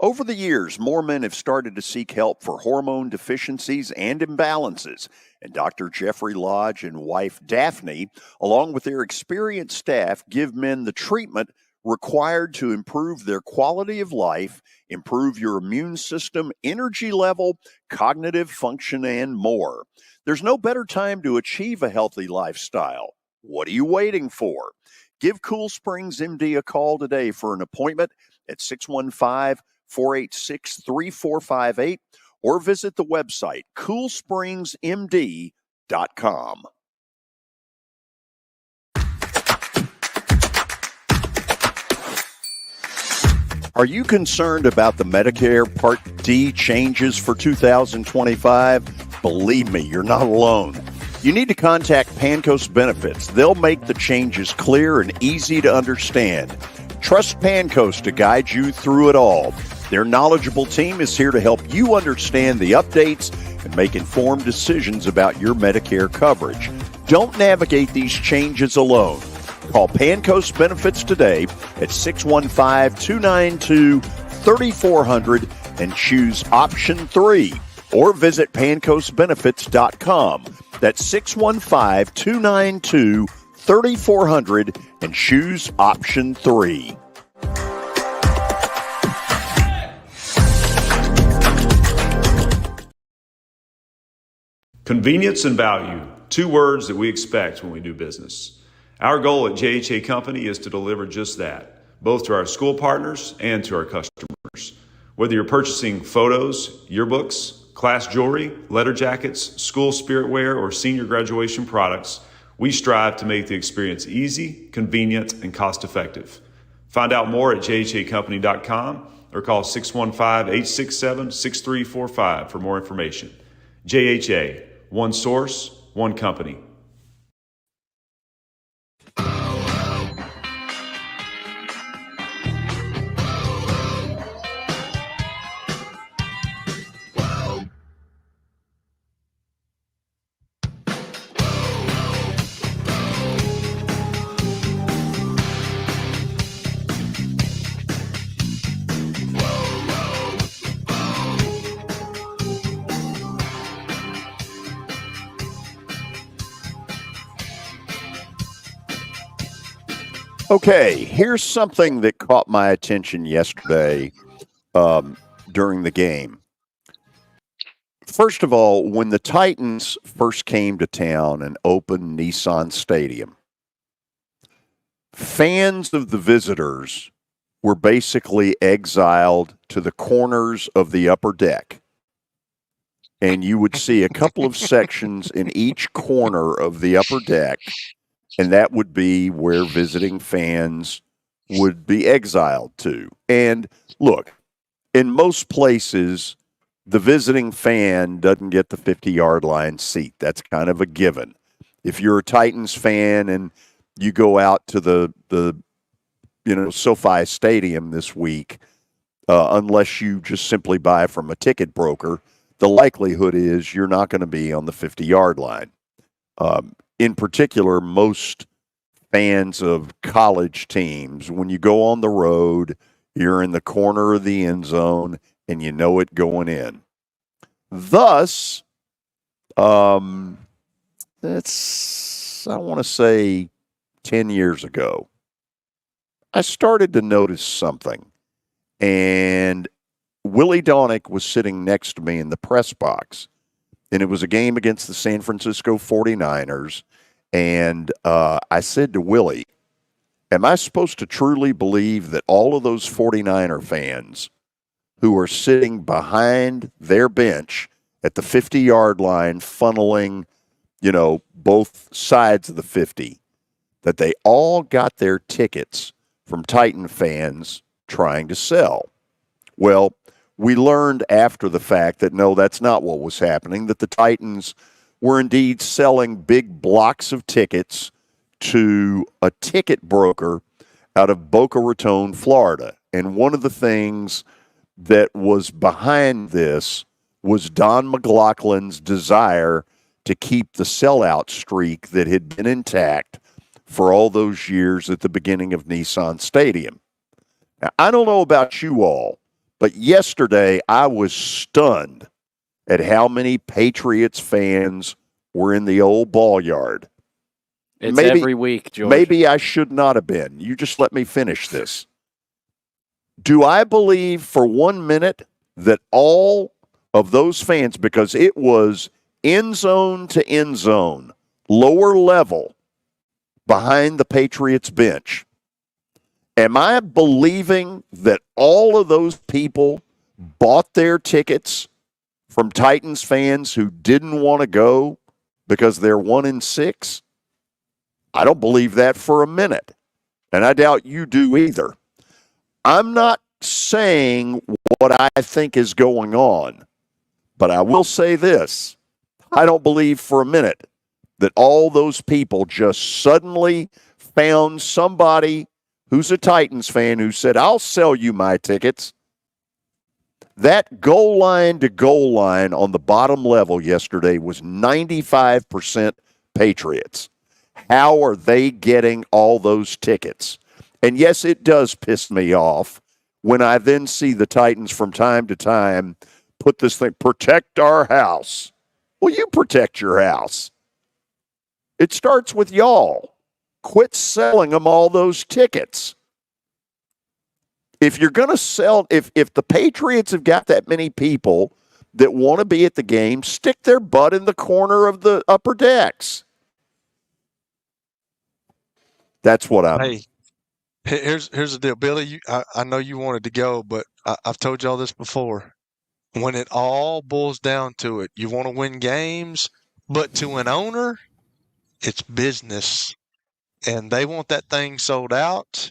Over the years, more men have started to seek help for hormone deficiencies and imbalances, and Dr. Jeffrey Lodge and wife Daphne, along with their experienced staff, give men the treatment required to improve their quality of life, improve your immune system, energy level, cognitive function, and more. There's no better time to achieve a healthy lifestyle. What are you waiting for? Give Cool Springs MD a call today for an appointment at 615-486-3458 or visit the website coolspringsmd.com. Are you concerned about the Medicare Part D changes for 2025? Believe me, you're not alone. You need to contact Pancos Benefits. They'll make the changes clear and easy to understand. Trust Pancos to guide you through it all. Their knowledgeable team is here to help you understand the updates and make informed decisions about your Medicare coverage. Don't navigate these changes alone. Call Pancos Benefits today at 615-292-3400 and choose option 3, or visit pancosbenefits.com. That's 615-292-3400 and choose option 3. Convenience and value, 2 words that we expect when we do business. Our goal at JHA Company is to deliver just that, both to our school partners and to our customers. Whether you're purchasing photos, yearbooks, class jewelry, letter jackets, school spirit wear, or senior graduation products, we strive to make the experience easy, convenient, and cost-effective. Find out more at jhacompany.com or call 615-867-6345 for more information. JHA, one source, one company. Okay, here's something that caught my attention yesterday during the game. First of all, when the Titans first came to town and opened Nissan Stadium, fans of the visitors were basically exiled to the corners of the upper deck. And you would see a couple of sections in each corner of the upper deck, and that would be where visiting fans would be exiled to. And look, in most places, the visiting fan doesn't get the 50-yard line seat. That's kind of a given. If you're a Titans fan and you go out to the SoFi Stadium this week, unless you just simply buy from a ticket broker, the likelihood is you're not going to be on the 50-yard line. In particular, most fans of college teams, when you go on the road, you're in the corner of the end zone and you know it going in. Thus, that's, I want to say 10 years ago, I started to notice something. And Willie Donick was sitting next to me in the press box. And it was a game against the San Francisco 49ers. And I said to Willie, am I supposed to truly believe that all of those 49er fans who are sitting behind their bench at the 50-yard line funneling, both sides of the 50, that they all got their tickets from Titan fans trying to sell? Well, we learned after the fact that no, that's not what was happening, that the Titans were indeed selling big blocks of tickets to a ticket broker out of Boca Raton, Florida. And one of the things that was behind this was Don McLaughlin's desire to keep the sellout streak that had been intact for all those years at the beginning of Nissan Stadium. Now, I don't know about you all, but yesterday I was stunned at how many Patriots fans were in the old ball yard. It's every week, George. Maybe I should not have been. You just let me finish this. Do I believe for 1 minute that all of those fans, because it was end zone to end zone, lower level, behind the Patriots bench, am I believing that all of those people bought their tickets from Titans fans who didn't want to go because they're 1-6? I don't believe that for a minute, and I doubt you do either. I'm not saying what I think is going on, but I will say this. I don't believe for a minute that all those people just suddenly found somebody who's a Titans fan who said, I'll sell you my tickets. That goal line to goal line on the bottom level yesterday was 95% Patriots. How are they getting all those tickets? And yes, it does piss me off when I then see the Titans from time to time put this thing, protect our house. Well, you protect your house. It starts with y'all. Quit selling them all those tickets. If you're going to sell, if the Patriots have got that many people that want to be at the game, stick their butt in the corner of the upper decks. That's what I'm. Hey, here's the deal, Billy. I know you wanted to go, but I've told y'all this before. When it all boils down to it, you want to win games, but to an owner, it's business, and they want that thing sold out.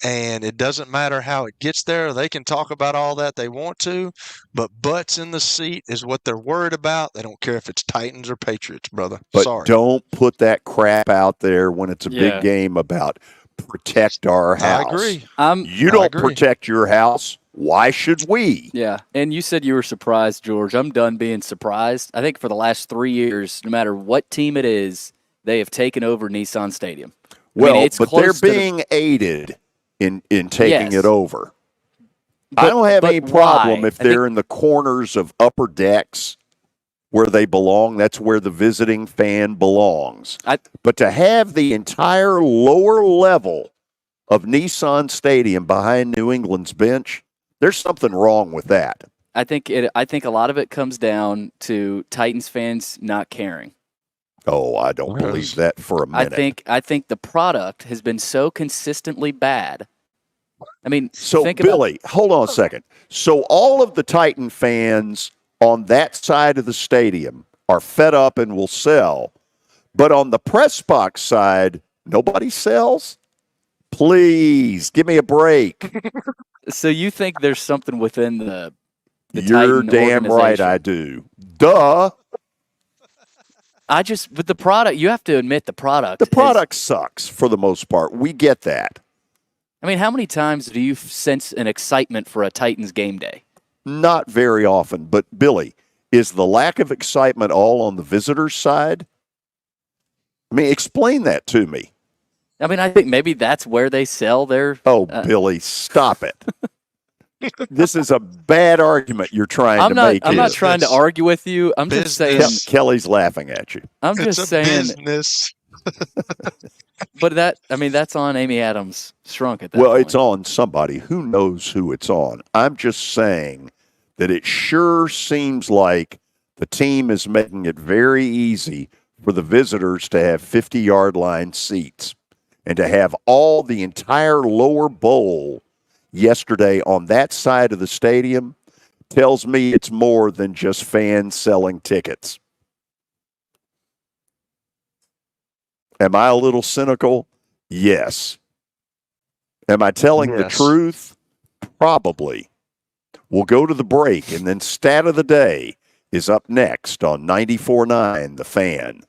And it doesn't matter how it gets there. They can talk about all that they want to, but butts in the seat is what they're worried about. They don't care if it's Titans or Patriots, brother. But Sorry. Don't put that crap out there when it's a big game about protect our house. I agree. You don't protect your house. Why should we? Yeah, and you said you were surprised, George. I'm done being surprised. I think for the last 3 years, no matter what team it is, they have taken over Nissan Stadium. Well, but they're being aided in taking it over. I don't have any problem if they're in the corners of upper decks where they belong. That's where the visiting fan belongs. But to have the entire lower level of Nissan Stadium behind New England's bench, there's something wrong with that. I think a lot of it comes down to Titans fans not caring. Oh, I don't believe that for a minute. I think the product has been so consistently bad. I mean, so Billy, hold on a second. So all of the Titan fans on that side of the stadium are fed up and will sell, but on the press box side, nobody sells? Please, give me a break. So you think there's something within the You're Titan damn right I do. Duh. With the product, you have to admit the product. The product sucks for the most part. We get that. I mean, how many times do you sense an excitement for a Titans game day? Not very often, but Billy, Is the lack of excitement all on the visitor's side? I mean, explain that to me. I mean, I think maybe that's where they sell their. Oh, Billy, stop it. This is a bad argument you're trying to make. I'm not trying to argue with you. I'm just saying. Kelly's laughing at you. I'm just saying. Business. But that's on Amy Adams' Shrunk at that Well, point. it's on somebody. Who knows who it's on? I'm just saying that it sure seems like the team is making it very easy for the visitors to have 50-yard line seats and to have all the entire lower bowl yesterday on that side of the stadium tells me it's more than just fans selling tickets. Am I a little cynical? Yes. Am I telling the truth? Probably. We'll go to the break, and then Stat of the Day is up next on 94.9 The Fan.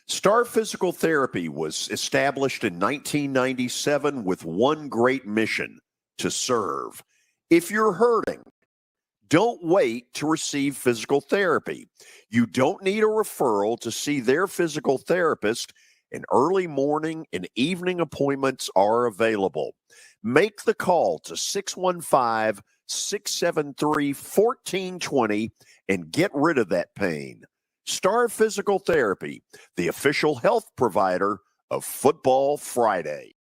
Star Physical Therapy was established in 1997 with one great mission: to serve. If you're hurting, don't wait to receive physical therapy. You don't need a referral to see their physical therapist, and early morning and evening appointments are available. Make the call to 615-673-1420 and get rid of that pain. Star Physical Therapy, the official health provider of Football Friday.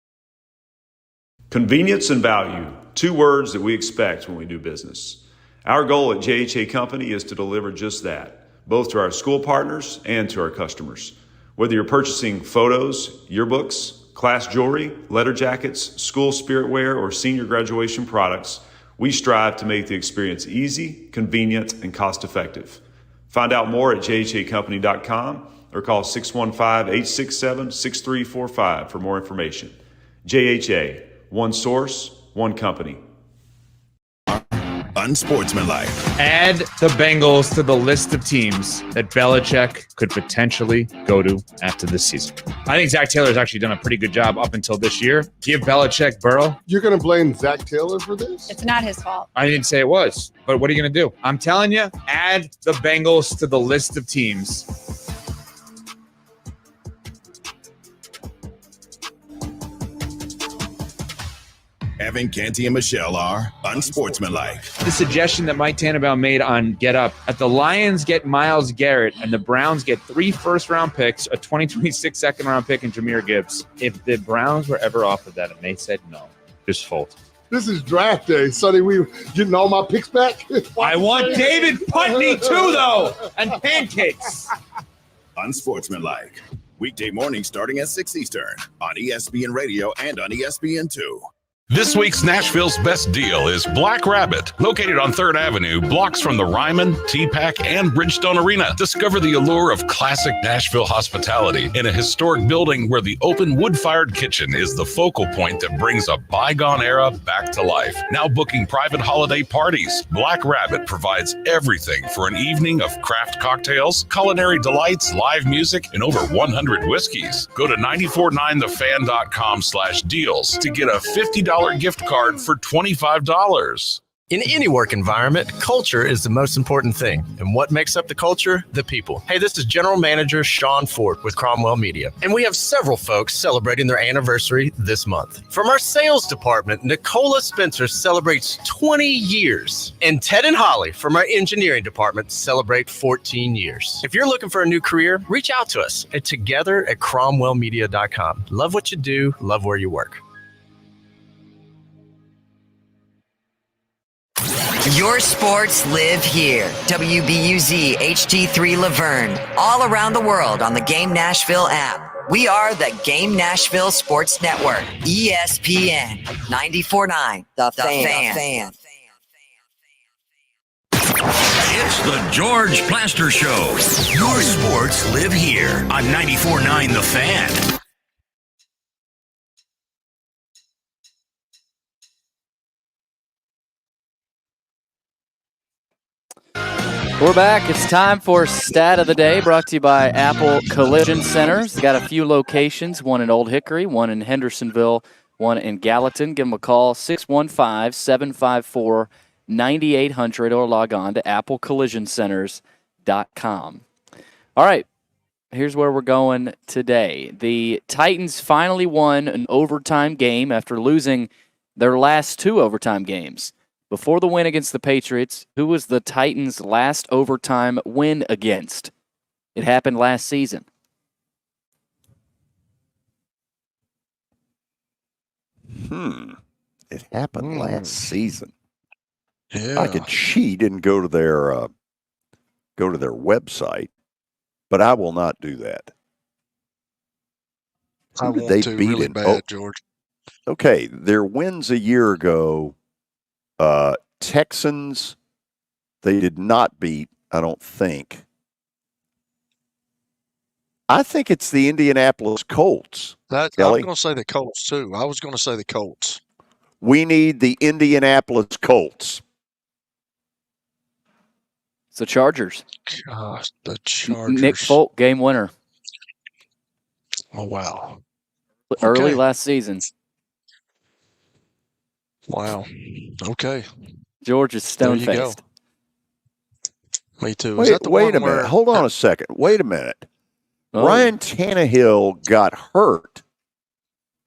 Convenience and value, 2 words that we expect when we do business. Our goal at JHA Company is to deliver just that, both to our school partners and to our customers. Whether you're purchasing photos, yearbooks, class jewelry, letter jackets, school spirit wear, or senior graduation products, we strive to make the experience easy, convenient, and cost-effective. Find out more at jhacompany.com or call 615-867-6345 for more information. JHA, one source, one company. Unsportsmanlike. Add the Bengals to the list of teams that Belichick could potentially go to after this season. I think Zach Taylor's actually done a pretty good job up until this year. Give Belichick Burrow. You're going to blame Zach Taylor for this? It's not his fault. I didn't say it was, but what are you going to do? I'm telling you, add the Bengals to the list of teams. Evan, Canty, and Michelle are unsportsmanlike. The suggestion that Mike Tannenbaum made on Get Up, if the Lions get Myles Garrett and the Browns get 3 first-round picks, a 2026 second-round pick, and Jahmyr Gibbs, if the Browns were ever offered that and they said no, just fold. This is draft day. Sonny, we getting all my picks back? I want David Putney too, though, and pancakes. Unsportsmanlike. Weekday morning starting at 6 Eastern on ESPN Radio and on ESPN2. This week's Nashville's best deal is Black Rabbit, located on 3rd Avenue, blocks from the Ryman, T-Pack, and Bridgestone Arena. Discover the allure of classic Nashville hospitality in a historic building where the open wood-fired kitchen is the focal point that brings a bygone era back to life. Now booking private holiday parties, Black Rabbit provides everything for an evening of craft cocktails, culinary delights, live music, and over 100 whiskeys. Go to 949thefan.com/deals to get a $50 gift card for $25. In any work environment, culture is the most important thing. And what makes up the culture? The people. Hey, this is General Manager Sean Ford with Cromwell Media. And we have several folks celebrating their anniversary this month. From our sales department, Nicola Spencer celebrates 20 years. And Ted and Holly from our engineering department celebrate 14 years. If you're looking for a new career, reach out to us at together@cromwellmedia.com. Love what you do, love where you work. Your sports live here. WBUZ HD3 Laverne. All around the world on the Game Nashville app. We are the Game Nashville Sports Network. ESPN 94.9 The Fan. It's the George Plaster Show. Your sports live here on 94.9 The Fan. We're back. It's time for Stat of the Day, brought to you by Apple Collision Centers. Got a few locations, one in Old Hickory, one in Hendersonville, one in Gallatin. Give them a call, 615-754-9232. 9800 or log on to applecollisioncenters.com. All right, here's where we're going today. The Titans finally won an overtime game after losing their last 2 overtime games. Before the win against the Patriots, who was the Titans' last overtime win against? It happened last season. It happened last season. Yeah. I could cheat and go to their website, but I will not do that. I Who did want they to beat really in- bad, George. Okay, their wins a year ago, Texans, they did not beat, I don't think. I think it's the Indianapolis Colts. I was Kelly, going to say the Colts, too. I was going to say the Colts. we need the Indianapolis Colts. It's the Chargers. Gosh, the Chargers. Nick Folk, game winner. Oh, wow. Early Okay. last season. Wow. Okay. George is There you go. stone-faced. Me too. Is Wait, that the wait one a minute. where Hold on a second. Wait a minute. Oh. Ryan Tannehill got hurt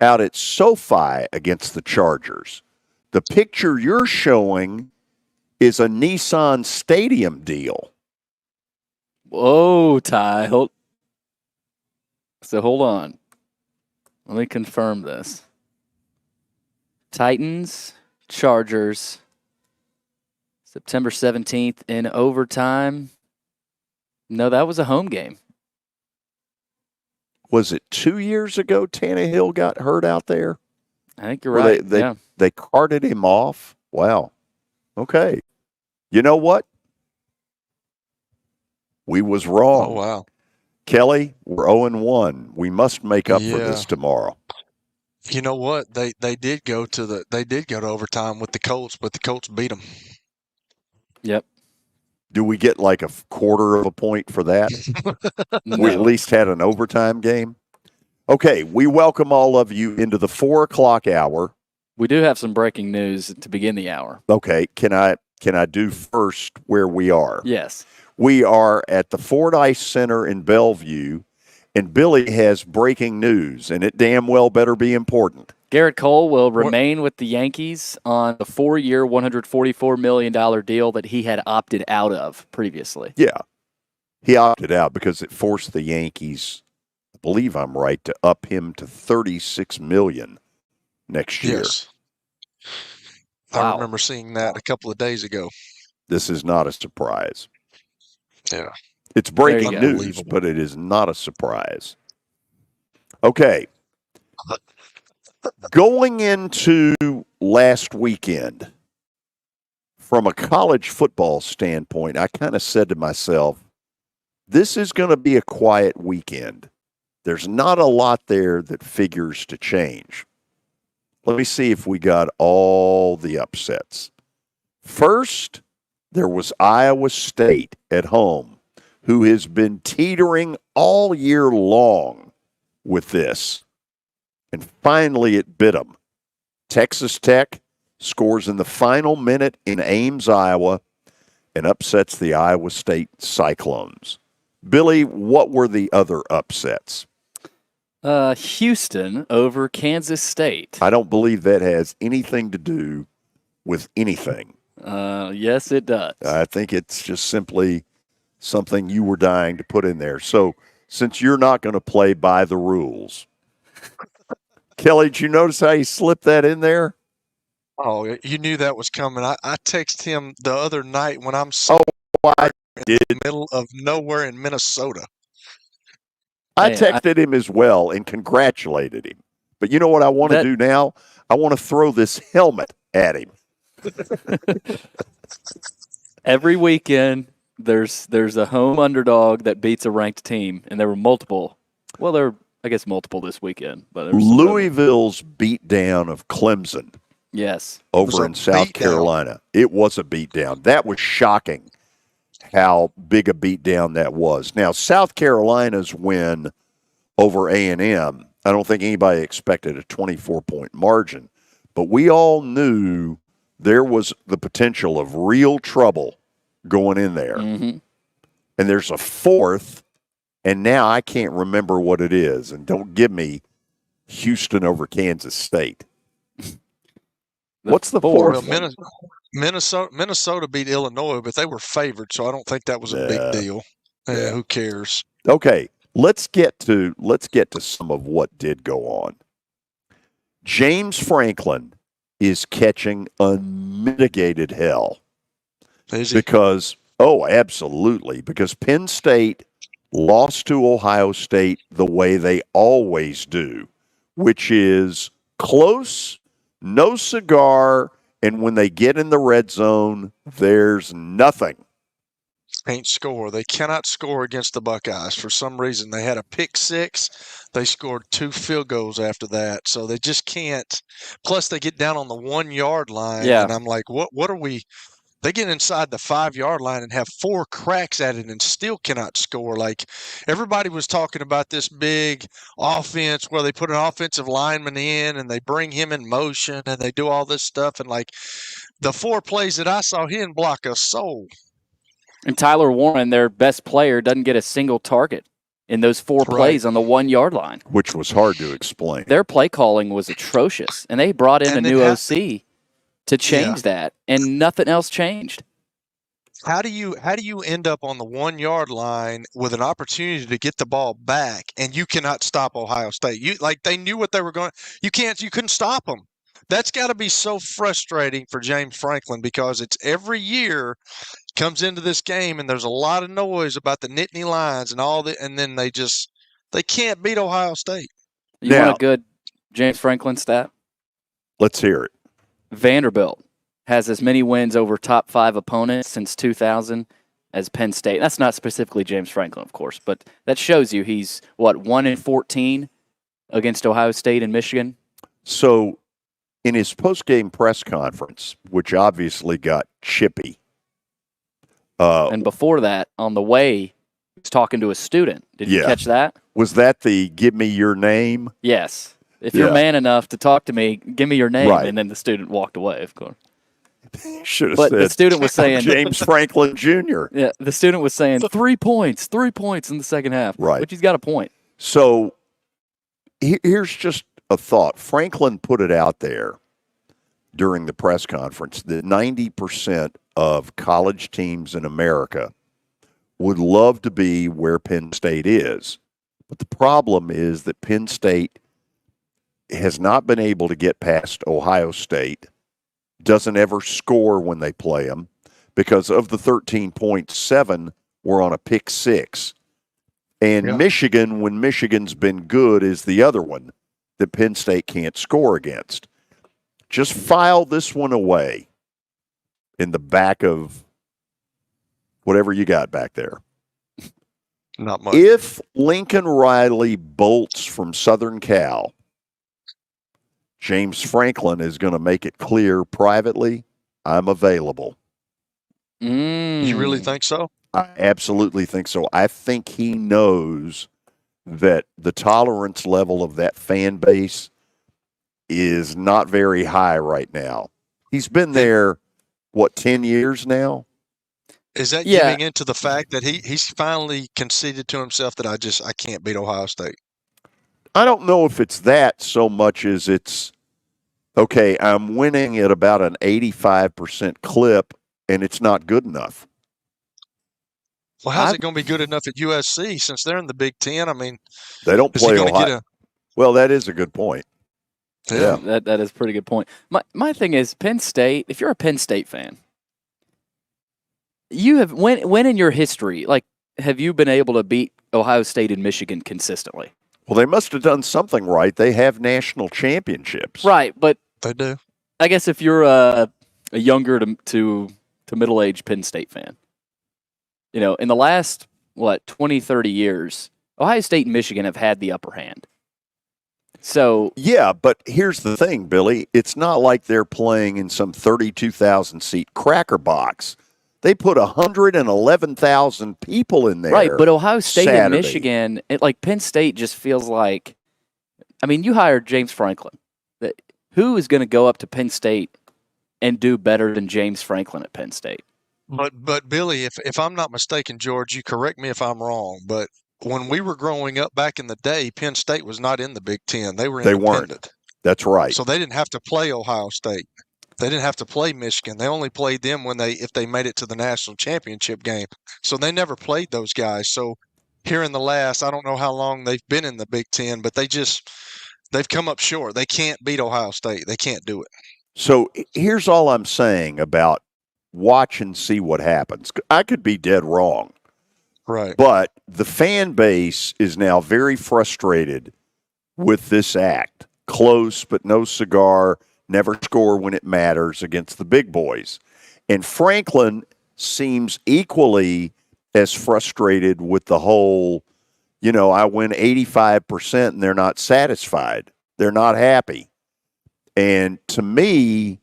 out at SoFi against the Chargers. The picture you're showing is a Nissan Stadium deal. Whoa, Ty. So hold on. Let me confirm this. Titans, Chargers, September 17th in overtime. No, that was a home game. Was it 2 years ago Tannehill got hurt out there? I think you're Where right. They carted him off? Wow. Okay. You know what? We was wrong. Oh, wow. Kelly, we're 0-1. We must make up for Yeah. this tomorrow. You know what? They did go to overtime with the Colts, but the Colts beat them. Yep. Do we get like a quarter of a point for that? We at least had an overtime game. Okay, we welcome all of you into the 4 o'clock hour. We do have some breaking news to begin the hour. Okay, can I do first where we are? Yes. We are at the Fordyce Center in Bellevue, and Billy has breaking news, and it damn well better be important. Garrett Cole will remain with the Yankees on a 4-year, $144 million deal that he had opted out of previously. Yeah, he opted out because it forced the Yankees, I believe I'm right, to up him to $36 million next year. Yes. I remember seeing that a couple of days ago. This is not a surprise. Yeah. It's breaking There you go. news, but it is not a surprise. Okay. Going into last weekend, from a college football standpoint, I kind of said to myself, this is going to be a quiet weekend. There's not a lot there that figures to change. Let me see if we got all the upsets. First, there was Iowa State at home, who has been teetering all year long with this. And finally, it bit them. Texas Tech scores in the final minute in Ames, Iowa, and upsets the Iowa State Cyclones. Billy, what were the other upsets? Houston over Kansas State. I don't believe that has anything to do with anything. Yes, it does. I think it's just simply something you were dying to put in there. So since you're not going to play by the rules, Kelly, did you notice how he slipped that in there? Oh, you knew that was coming. I texted him the other night when I'm I did. in the middle of nowhere in Minnesota. I texted him as well and congratulated him. But you know what I want to do now? I want to throw this helmet at him. Every weekend, there's a home underdog that beats a ranked team, and there were multiple. Well, there were, I guess, multiple this weekend. But there was Louisville's beatdown of Clemson. Yes. Over in South Carolina. It was a beatdown. That was shocking how big a beatdown that was. Now, South Carolina's win over A&M, I don't think anybody expected a 24-point margin, but we all knew there was the potential of real trouble going in there. Mm-hmm. And there's a fourth, and now I can't remember what it is. And don't give me Houston over Kansas State. What's the fourth? Well, Minnesota beat Illinois, but they were favored, so I don't think that was a big deal. Yeah, who cares? Okay, let's get to some of what did go on. James Franklin is catching unmitigated hell. Is he? Because absolutely, because Penn State lost to Ohio State the way they always do, which is close, no cigar, and when they get in the red zone, there's nothing. Can't score. They cannot score against the Buckeyes. For some reason, they had a pick six. They scored 2 field goals after that, so they just can't. Plus, they get down on the 1 yard line, and I'm like, what are we? They get inside the 5 yard line and have 4 cracks at it and still cannot score. Like, everybody was talking about this big offense where they put an offensive lineman in and they bring him in motion and they do all this stuff. And, like, the 4 plays that I saw, he didn't block a soul. And Tyler Warren, their best player, doesn't get a single target in those 4 plays on the 1 yard line. Which was hard to explain. Their play calling was atrocious. And they brought in a new OC to change that, and nothing else changed. How do you end up on the 1 yard line with an opportunity to get the ball back, and you cannot stop Ohio State? They knew what they were going. You couldn't stop them. That's got to be so frustrating for James Franklin, because it's every year comes into this game and there's a lot of noise about the Nittany Lions and all that, and then they can't beat Ohio State. You want a good James Franklin stat? Let's hear it. Vanderbilt has as many wins over top 5 opponents since 2000 as Penn State. That's not specifically James Franklin, of course, but that shows you he's, 1-14 against Ohio State and Michigan? So in his post-game press conference, which obviously got chippy. And before that, on the way, he was talking to a student. Did you catch that? Was that the give me your name? Yes. If you're man enough to talk to me, give me your name. Right. And then the student walked away, of course. Should have said. But the student was saying James Franklin Jr. Yeah, the student was saying 3 points in the second half. Right. Which he's got a point. So here's just a thought. Franklin put it out there during the press conference that 90% of college teams in America would love to be where Penn State is. But the problem is that Penn State has not been able to get past Ohio State, doesn't ever score when they play them, because of the 13 points, 7 were on a pick 6. And Michigan, when Michigan's been good, is the other one that Penn State can't score against. Just file this one away in the back of whatever you got back there. Not much. If Lincoln Riley bolts from Southern Cal, James Franklin is going to make it clear privately, I'm available. You really think so? I absolutely think so. I think he knows that the tolerance level of that fan base is not very high right now. He's been there, 10 years now? Is that giving into the fact that he's finally conceded to himself that I can't beat Ohio State? I don't know if it's that so much as it's, okay, I'm winning at about an 85% clip, and it's not good enough. Well, how's it going to be good enough at USC since they're in the Big Ten? I mean, they don't play Ohio. Well, that is a good point. Yeah, that is a pretty good point. My thing is Penn State. If you're a Penn State fan, you have when in your history, have you been able to beat Ohio State and Michigan consistently? Well, they must have done something right. They have national championships, right? But they do. I guess if you're a younger to middle-aged Penn State fan, in the last 20, 30 years, Ohio State and Michigan have had the upper hand. So yeah, but here's the thing, Billy. It's not like they're playing in some 32,000-seat cracker box. They put 111,000 people in there. Right, but Ohio State Saturday. and Michigan, Penn State just feels like, you hired James Franklin. Who is going to go up to Penn State and do better than James Franklin at Penn State. But Billy, if I'm not mistaken, George, you correct me if I'm wrong, but when we were growing up back in the day, Penn State was not in the Big Ten. They were independent. Weren't. That's right. So they didn't have to play Ohio State. They didn't have to play Michigan. They only played them if they made it to the national championship game. So they never played those guys. So here in the last, I don't know how long they've been in the Big Ten, but they've come up short. They can't beat Ohio State. They can't do it. So here's all I'm saying about watch and see what happens. I could be dead wrong. Right. But the fan base is now very frustrated with this act. Close, but no cigar, never score when it matters against the big boys. And Franklin seems equally as frustrated with the whole, I win 85% and they're not satisfied. They're not happy. And to me,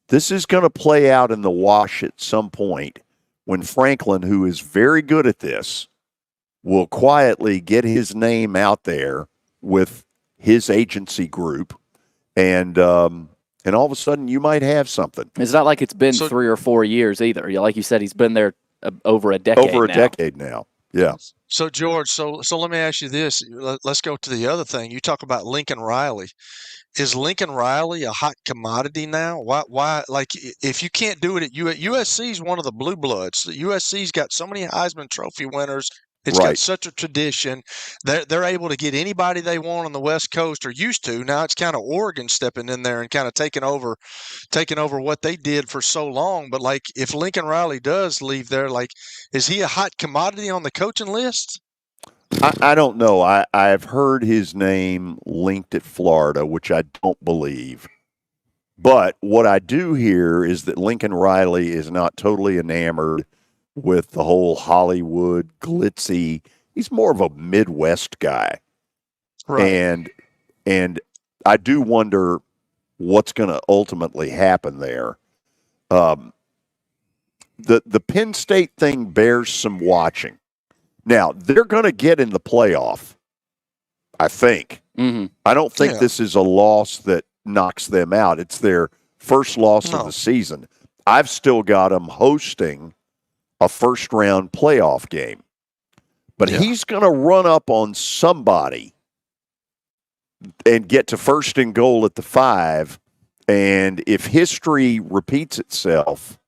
this is going to play out in the wash at some point when Franklin, who is very good at this, will quietly get his name out there with his agency group, and all of a sudden you might have something. It's not like it's been 3 or 4 years either. Like you said, he's been there over a decade decade now. Yeah. So, George, so let me ask you this. Let's go to the other thing. You talk about Lincoln Riley. Is Lincoln Riley a hot commodity now? Why? Like, if you can't do it at USC is one of the blue bloods. USC's got so many Heisman Trophy winners. It's got such a tradition. They're able to get anybody they want on the West Coast, or used to. Now it's kind of Oregon stepping in there and kind of taking over what they did for so long. But like, if Lincoln Riley does leave there, like, is he a hot commodity on the coaching list? I don't know. I've heard his name linked at Florida, which I don't believe. But what I do hear is that Lincoln Riley is not totally enamored with the whole Hollywood glitzy. He's more of a Midwest guy. Right. And I do wonder what's going to ultimately happen there. The Penn State thing bears some watching. Now, they're going to get in the playoff, I think. Mm-hmm. I don't think this is a loss that knocks them out. It's their first loss of the season. I've still got them hosting a first-round playoff game. But he's going to run up on somebody and get to first and goal at the 5. And if history repeats itself,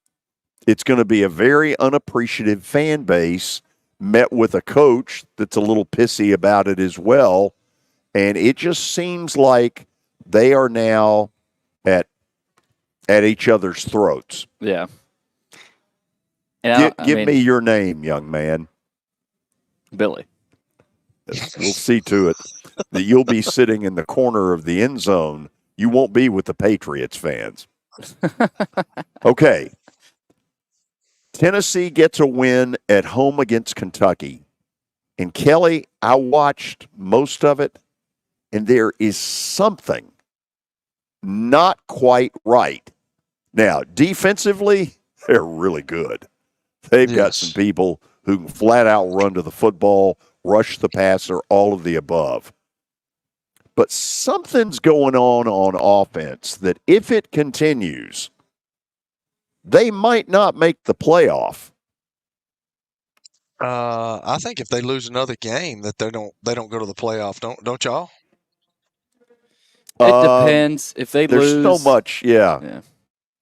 it's going to be a very unappreciative fan base met with a coach that's a little pissy about it as well. And it just seems like they are now at each other's throats. Yeah. Give me your name, young man. Billy. We'll see to it that you'll be sitting in the corner of the end zone. You won't be with the Patriots fans. Okay. Tennessee gets a win at home against Kentucky. And Kelly, I watched most of it, and there is something not quite right. Now, defensively, they're really good. They've got some people who can flat out run to the football, rush the passer, all of the above. But something's going on offense that if it continues, they might not make the playoff. I think if they lose another game, that they don't go to the playoff. Don't y'all? It depends. If they lose, there's so much. Yeah.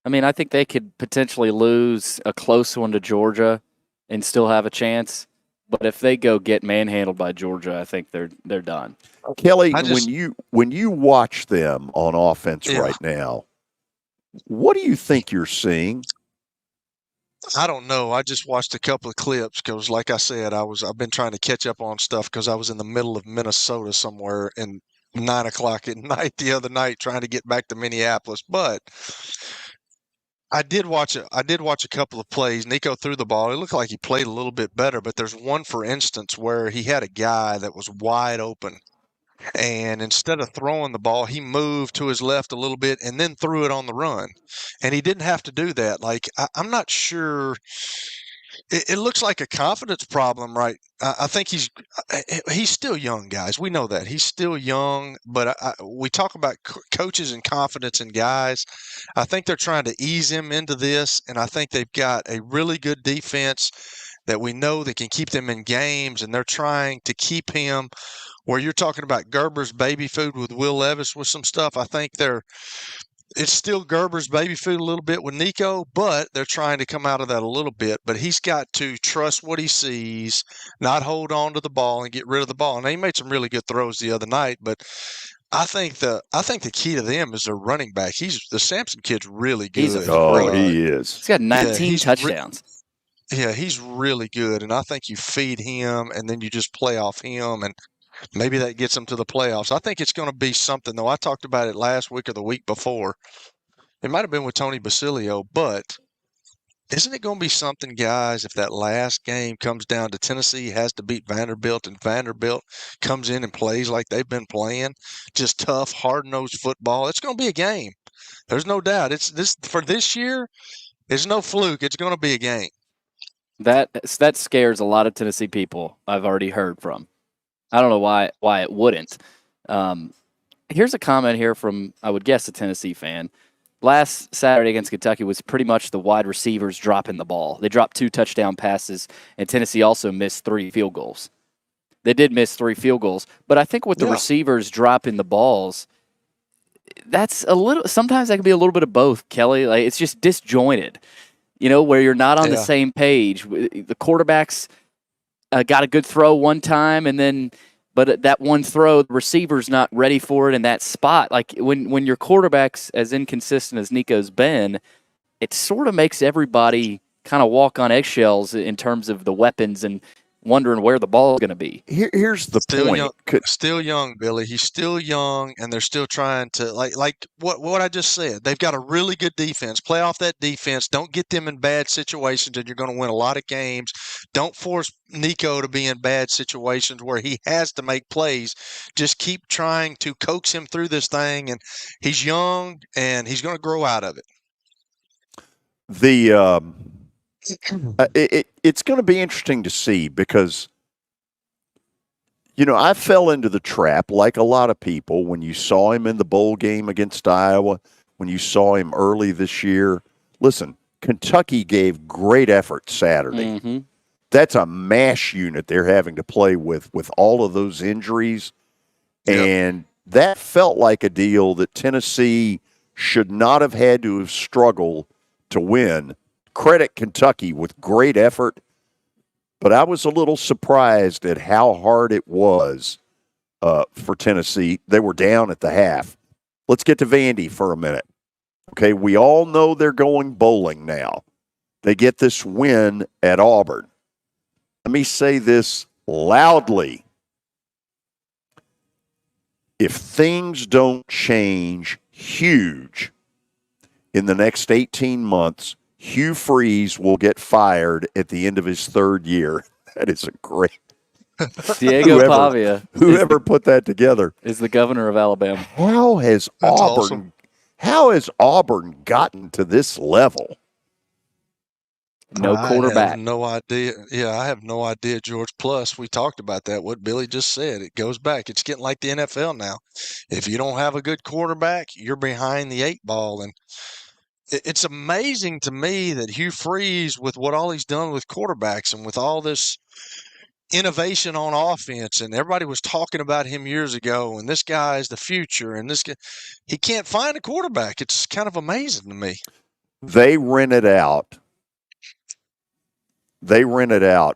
I mean, I think they could potentially lose a close one to Georgia and still have a chance. But if they go get manhandled by Georgia, I think they're done. Kelly, when you watch them on offense right now, what do you think you're seeing? I don't know. I just watched a couple of clips because, like I said, I've been trying to catch up on stuff because I was in the middle of Minnesota somewhere and 9 o'clock at night the other night trying to get back to Minneapolis. But I did watch a couple of plays. Nico threw the ball. It looked like he played a little bit better, but there's one, for instance, where he had a guy that was wide open. And instead of throwing the ball, he moved to his left a little bit and then threw it on the run. And he didn't have to do that. Like, I'm not sure It looks like a confidence problem, right? I think he's still young, guys. We know that he's still young, but we talk about coaches and confidence in guys. I think they're trying to ease him into this, and I think they've got a really good defense that we know that can keep them in games, and they're trying to keep him where you're talking about Gerber's baby food with Will Levis with some stuff. I think it's still Gerber's baby food a little bit with Nico, but they're trying to come out of that a little bit. But he's got to trust what he sees, not hold on to the ball and get rid of the ball. And he made some really good throws the other night, but I think the key to them is their running back. The Sampson kid's really good. He is. He's got 19 touchdowns. He's really good, and I think you feed him, and then you just play off him, and maybe that gets them to the playoffs. I think it's going to be something, though. I talked about it last week or the week before. It might have been with Tony Basilio, but isn't it going to be something, guys, if that last game comes down to Tennessee has to beat Vanderbilt, and Vanderbilt comes in and plays like they've been playing, just tough, hard-nosed football? It's going to be a game. There's no doubt. For this year, it's no fluke. It's going to be a game. That scares a lot of Tennessee people I've already heard from. I don't know why it wouldn't. Here's a comment here from, I would guess, a Tennessee fan. Last Saturday against Kentucky was pretty much the wide receivers dropping the ball. They dropped 2 touchdown passes, and Tennessee also missed 3 field goals. They did miss 3 field goals, but I think with the receivers dropping the balls, that's sometimes that can be a little bit of both, Kelly. Like, it's just disjointed, where you're not on the same page. The quarterbacks got a good throw one time, but that one throw, the receiver's not ready for it in that spot. Like when your quarterback's as inconsistent as Nico's been, it sort of makes everybody kind of walk on eggshells in terms of the weapons and wondering where the ball is going to be. Here's the point. Still young, Billy. He's still young, and they're still trying to like what I just said. They've got a really good defense. Play off that defense. Don't get them in bad situations, and you're going to win a lot of games. Don't force Nico to be in bad situations where he has to make plays. Just keep trying to coax him through this thing, and he's young, and he's going to grow out of it. It's going to be interesting to see because, I fell into the trap like a lot of people when you saw him in the bowl game against Iowa, when you saw him early this year. Listen, Kentucky gave great effort Saturday. Mm-hmm. That's a mash unit they're having to play with all of those injuries. Yep. And that felt like a deal that Tennessee should not have had to have struggled to win. Credit Kentucky with great effort, but I was a little surprised at how hard it was for Tennessee. They were down at the half. Let's get to Vandy for a minute. Okay, we all know they're going bowling now. They get this win at Auburn. Let me say this loudly. If things don't change huge in the next 18 months, Hugh Freeze will get fired at the end of his 3rd year. That is a great. Diego Pavia. Whoever put that together is the governor of Alabama. How has Auburn gotten to this level? No quarterback. I have no idea. Yeah, I have no idea, George. Plus, we talked about that. What Billy just said. It goes back. It's getting like the NFL now. If you don't have a good quarterback, you're behind the 8 ball. And it's amazing to me that Hugh Freeze, with what all he's done with quarterbacks and with all this innovation on offense, and everybody was talking about him years ago, and this guy's the future, and this guy, he can't find a quarterback. It's kind of amazing to me. They rented out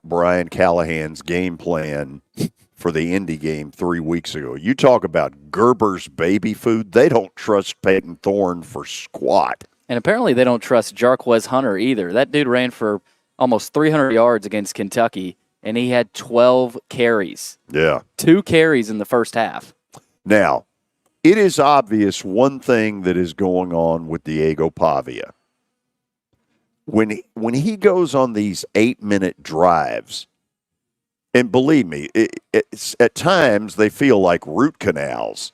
Brian Callahan's game plan for the Indy game 3 weeks ago. You talk about Gerber's baby food. They don't trust Peyton Thorne for squat. And apparently they don't trust Jarquez Hunter either. That dude ran for almost 300 yards against Kentucky, and he had 12 carries. Yeah. 2 carries in the first half. Now, it is obvious one thing that is going on with Diego Pavia. When he goes on these 8-minute drives, and believe me, it's, at times they feel like root canals,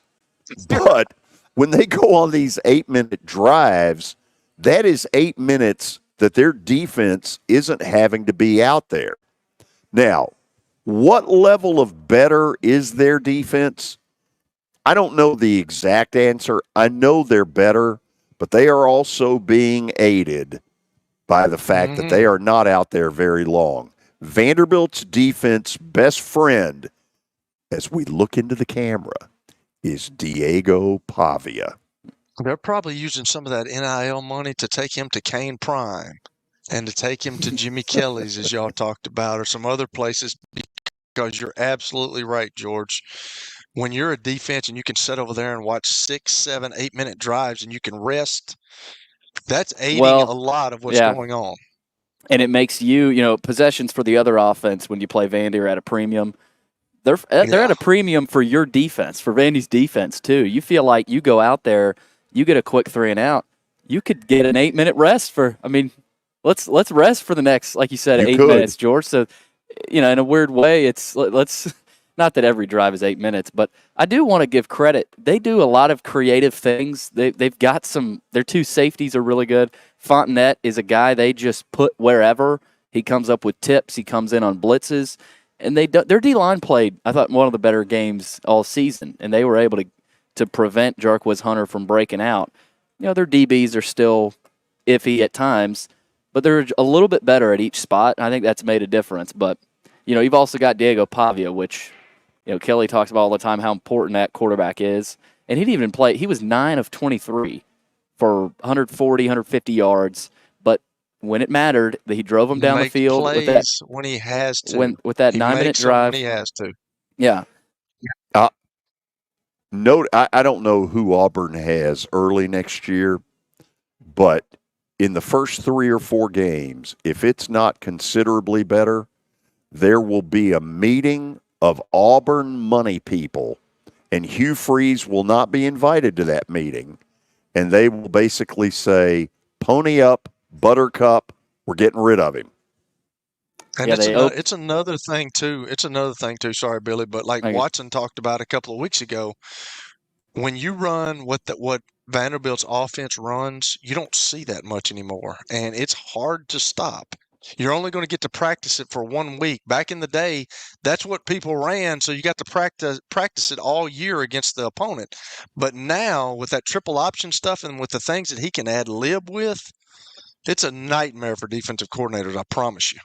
but when they go on these 8-minute drives, that is 8 minutes that their defense isn't having to be out there. Now, what level of better is their defense? I don't know the exact answer. I know they're better, but they are also being aided by the fact that they are not out there very long. Vanderbilt's defense best friend, as we look into the camera, is Diego Pavia. They're probably using some of that NIL money to take him to Kane Prime and to take him to Jimmy Kelly's, as y'all talked about, or some other places, because you're absolutely right, George. When you're a defense and you can sit over there and watch 6, 7, 8-minute drives and you can rest, that's aiding a lot of what's going on. And it makes you, possessions for the other offense when you play Vandy are at a premium. They're at a premium for your defense, for Vandy's defense too. You feel like you go out there, you get a quick 3 and out, you could get an 8-minute rest let's rest for the next, like you said, 8 minutes, George. So, in a weird way, let's not that every drive is 8 minutes, but I do want to give credit. They do a lot of creative things. They've got their 2 safeties are really good. Fontenette is a guy they just put wherever. He comes up with tips. He comes in on blitzes. And their D-line played, I thought, one of the better games all season, and they were able to prevent Jarquez Hunter from breaking out. Their DBs are still iffy at times, but they're a little bit better at each spot. I think that's made a difference. But, you've also got Diego Pavia, which, Kelly talks about all the time how important that quarterback is. And he didn't even play. He was 9 of 23 for 140, 150 yards. But when it mattered, he drove them down the field plays with that when he has to. With that 9-minute drive. When he has to. Yeah. I don't know who Auburn has early next year, but in the first 3 or 4 games, if it's not considerably better, there will be a meeting of Auburn money people, and Hugh Freeze will not be invited to that meeting, and they will basically say, pony up, Buttercup, we're getting rid of him. And it's another thing too. Sorry, Billy, but like Watson talked about a couple of weeks ago, when you run what Vanderbilt's offense runs, you don't see that much anymore, and it's hard to stop. You're only going to get to practice it for 1 week. Back in the day, that's what people ran, so you got to practice it all year against the opponent. But now, with that triple option stuff and with the things that he can ad-lib with, it's a nightmare for defensive coordinators, I promise you.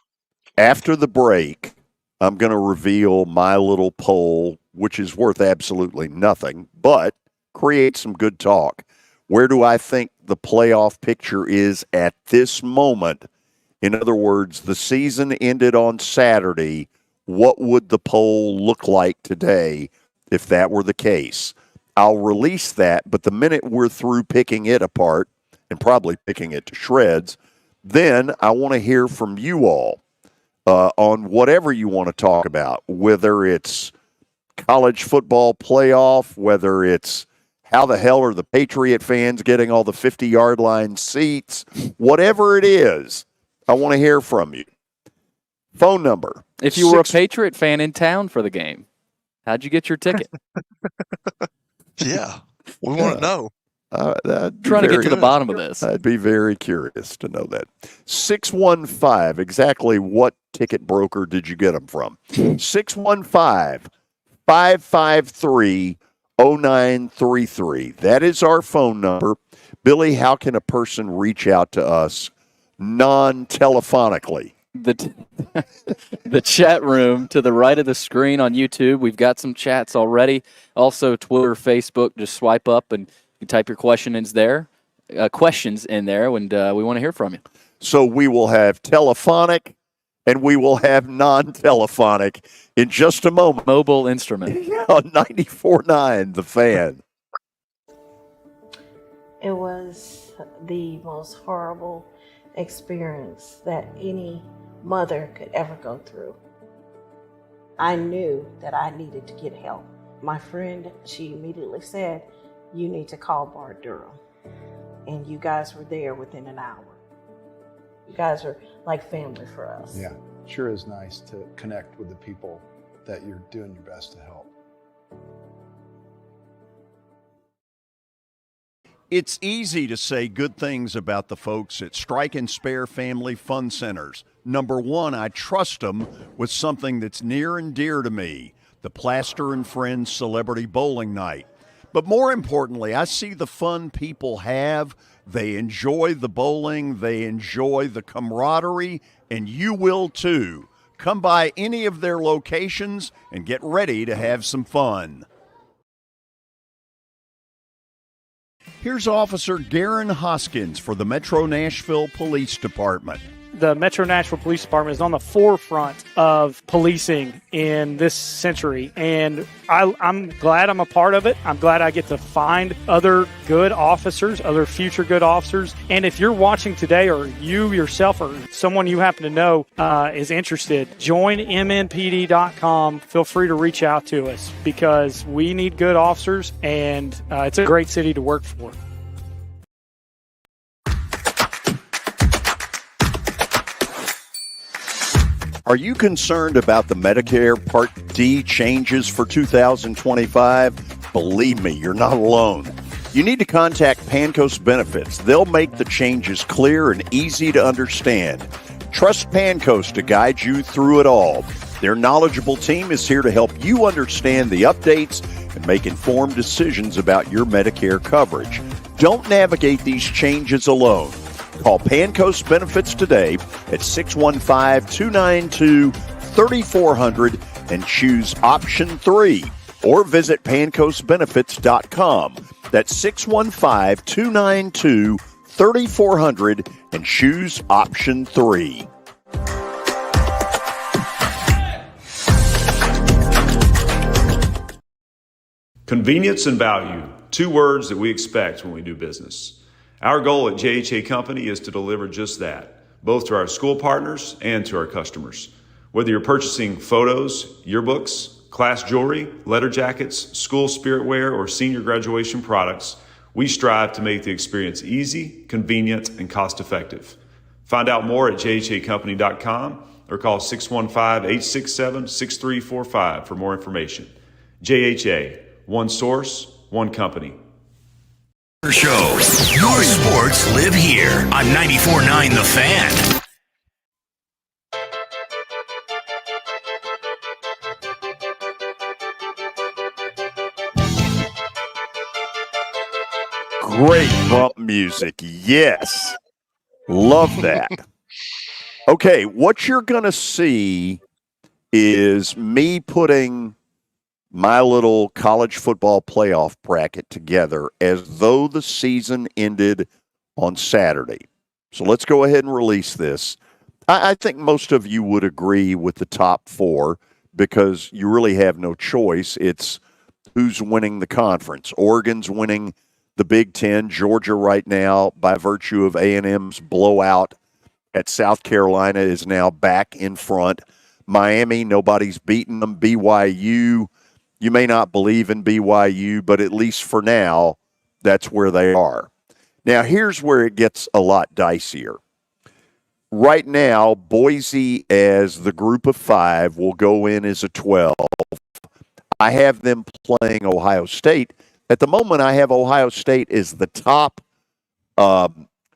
After the break, I'm going to reveal my little poll, which is worth absolutely nothing, but create some good talk. Where do I think the playoff picture is at this moment? In other words, the season ended on Saturday. What would the poll look like today if that were the case? I'll release that, but the minute we're through picking it apart and probably picking it to shreds, then I want to hear from you all on whatever you want to talk about, whether it's college football playoff, whether it's how the hell are the Patriot fans getting all the 50-yard line seats, whatever it is. I want to hear from you. Phone number. If you were a Patriot fan in town for the game, how'd you get your ticket? Yeah, we want to know. Trying to get to the bottom of this. I'd be very curious to know that. 615, exactly what ticket broker did you get them from? 615-553-0933. That is our phone number. Billy, how can a person reach out to us non-telephonically? The chat room to the right of the screen on YouTube. We've got some chats already. Also, Twitter, Facebook. Just swipe up and you type your questions in there, and we want to hear from you. So we will have telephonic and we will have non-telephonic in just a moment. Mobile instrument. On 94.9, The Fan. It was the most horrible experience that any mother could ever go through. I knew that I needed to get help. My friend, she immediately said, you need to call Bart Durham. And you guys were there within an hour. You guys are like family for us. Yeah, sure is nice to connect with the people that you're doing your best to help. It's easy to say good things about the folks at Strike and Spare Family Fun Centers. Number one, I trust them with something that's near and dear to me, the Plaster and Friends Celebrity Bowling Night. But more importantly, I see the fun people have. They enjoy the bowling, they enjoy the camaraderie, and you will too. Come by any of their locations and get ready to have some fun. Here's Officer Garen Hoskins for the Metro Nashville Police Department. The Metro Nashville Police Department is on the forefront of policing in this century, and I'm glad I'm a part of it. I'm glad I get to find other good officers, other future good officers. And if you're watching today, or you yourself or someone you happen to know is interested, join MNPD.com. Feel free to reach out to us because we need good officers, and it's a great city to work for. Are you concerned about the Medicare Part D changes for 2025? Believe me, you're not alone. You need to contact Pancoast Benefits. They'll make the changes clear and easy to understand. Trust Pancoast to guide you through it all. Their knowledgeable team is here to help you understand the updates and make informed decisions about your Medicare coverage. Don't navigate these changes alone. Call Pancoast Benefits today at 615-292-3400 and choose option 3, or visit pancoastbenefits.com. That's 615-292-3400 and choose option 3. Convenience and value, two words that we expect when we do business. Our goal at JHA Company is to deliver just that, both to our school partners and to our customers. Whether you're purchasing photos, yearbooks, class jewelry, letter jackets, school spirit wear, or senior graduation products, we strive to make the experience easy, convenient, and cost-effective. Find out more at jhacompany.com or call 615-867-6345 for more information. JHA, one source, one company. Show. Your sports live here on 94.9 The Fan. Great bump music. Yes. Love that. Okay, what you're going to see is me putting my little college football playoff bracket together as though the season ended on Saturday. So let's go ahead and release this. I think most of you would agree with the top 4 because you really have no choice. It's who's winning the conference. Oregon's winning the Big Ten. Georgia right now, by virtue of A&M's blowout at South Carolina, is now back in front. Miami, nobody's beaten them. BYU, you may not believe in BYU, but at least for now, that's where they are. Now, here's where it gets a lot dicier. Right now, Boise, as the group of 5, will go in as a 12. I have them playing Ohio State. At the moment, I have Ohio State as the top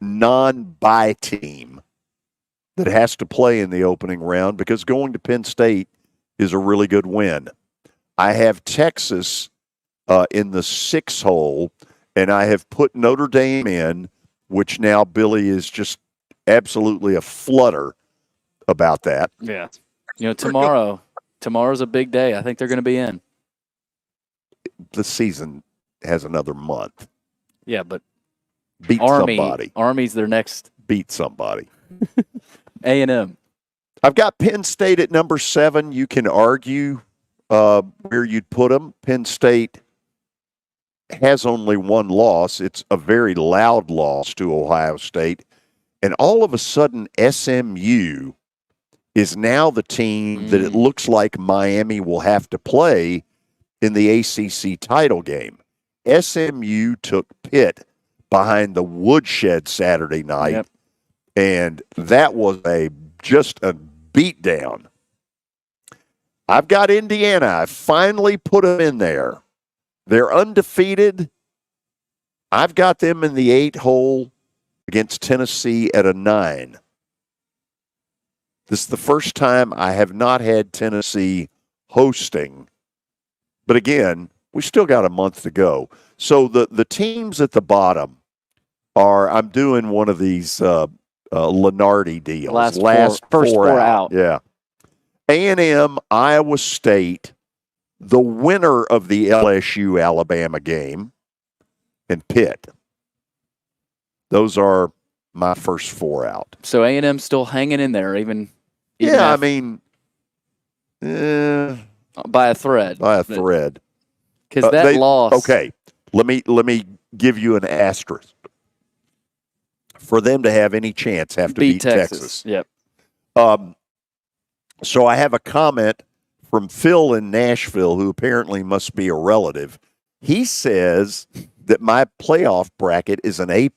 non-bye team that has to play in the opening round because going to Penn State is a really good win. I have Texas in the 6 hole, and I have put Notre Dame in, which now Billy is just absolutely a flutter about that. Yeah. Tomorrow's a big day. I think they're going to be in. The season has another month. Yeah, but beat somebody. Army's their next. Beat somebody. A&M. I've got Penn State at number 7. You can argue where you'd put them. Penn State has only one loss. It's a very loud loss to Ohio State. And all of a sudden, SMU is now the team that it looks like Miami will have to play in the ACC title game. SMU took Pitt behind the woodshed Saturday night, and that was just a beatdown. I've got Indiana. I finally put them in there. They're undefeated. I've got them in the 8 hole against Tennessee at a 9. This is the first time I have not had Tennessee hosting. But again, we still got a month to go. So the teams at the bottom are, I'm doing one of these Lenardi deals. First four out. Yeah. A&M, Iowa State, the winner of the LSU-Alabama game, and Pitt. Those are my first 4 out. So A&M still hanging in there, even I mean, by a thread. By a thread. Because that loss. Okay, let me give you an asterisk. For them to have any chance, have to beat Texas. Yep. So I have a comment from Phil in Nashville, who apparently must be a relative. He says that my playoff bracket is an A+.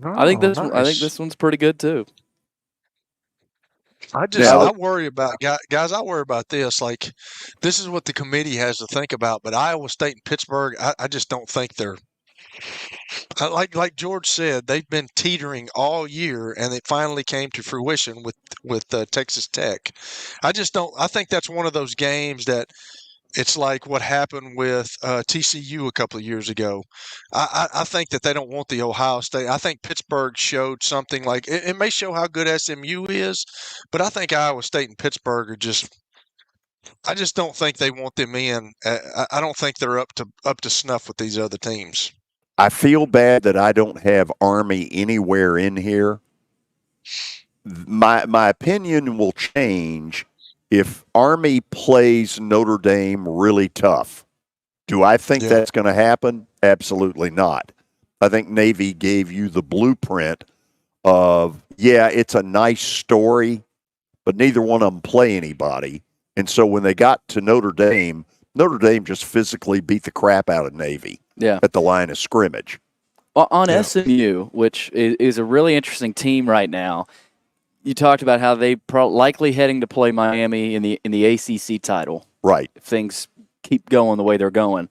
I think this one's pretty good too. I worry about guys. I worry about this. Like, this is what the committee has to think about. But Iowa State and Pittsburgh, I just don't think they're. Like George said, they've been teetering all year, and it finally came to fruition with Texas Tech. I just don't. I think that's one of those games that it's like what happened with TCU a couple of years ago. I think that they don't want the Ohio State. I think Pittsburgh showed something like it may show how good SMU is, but I think Iowa State and Pittsburgh are just. I just don't think they want them in. I don't think they're up to snuff with these other teams. I feel bad that I don't have Army anywhere in here. My opinion will change if Army plays Notre Dame really tough. Do I think that's going to happen? Absolutely not. I think Navy gave you the blueprint of, it's a nice story, but neither one of them play anybody. And so when they got to Notre Dame just physically beat the crap out of Navy at the line of scrimmage. On SMU, which is a really interesting team right now, you talked about how they likely heading to play Miami in the ACC title. Right. If things keep going the way they're going.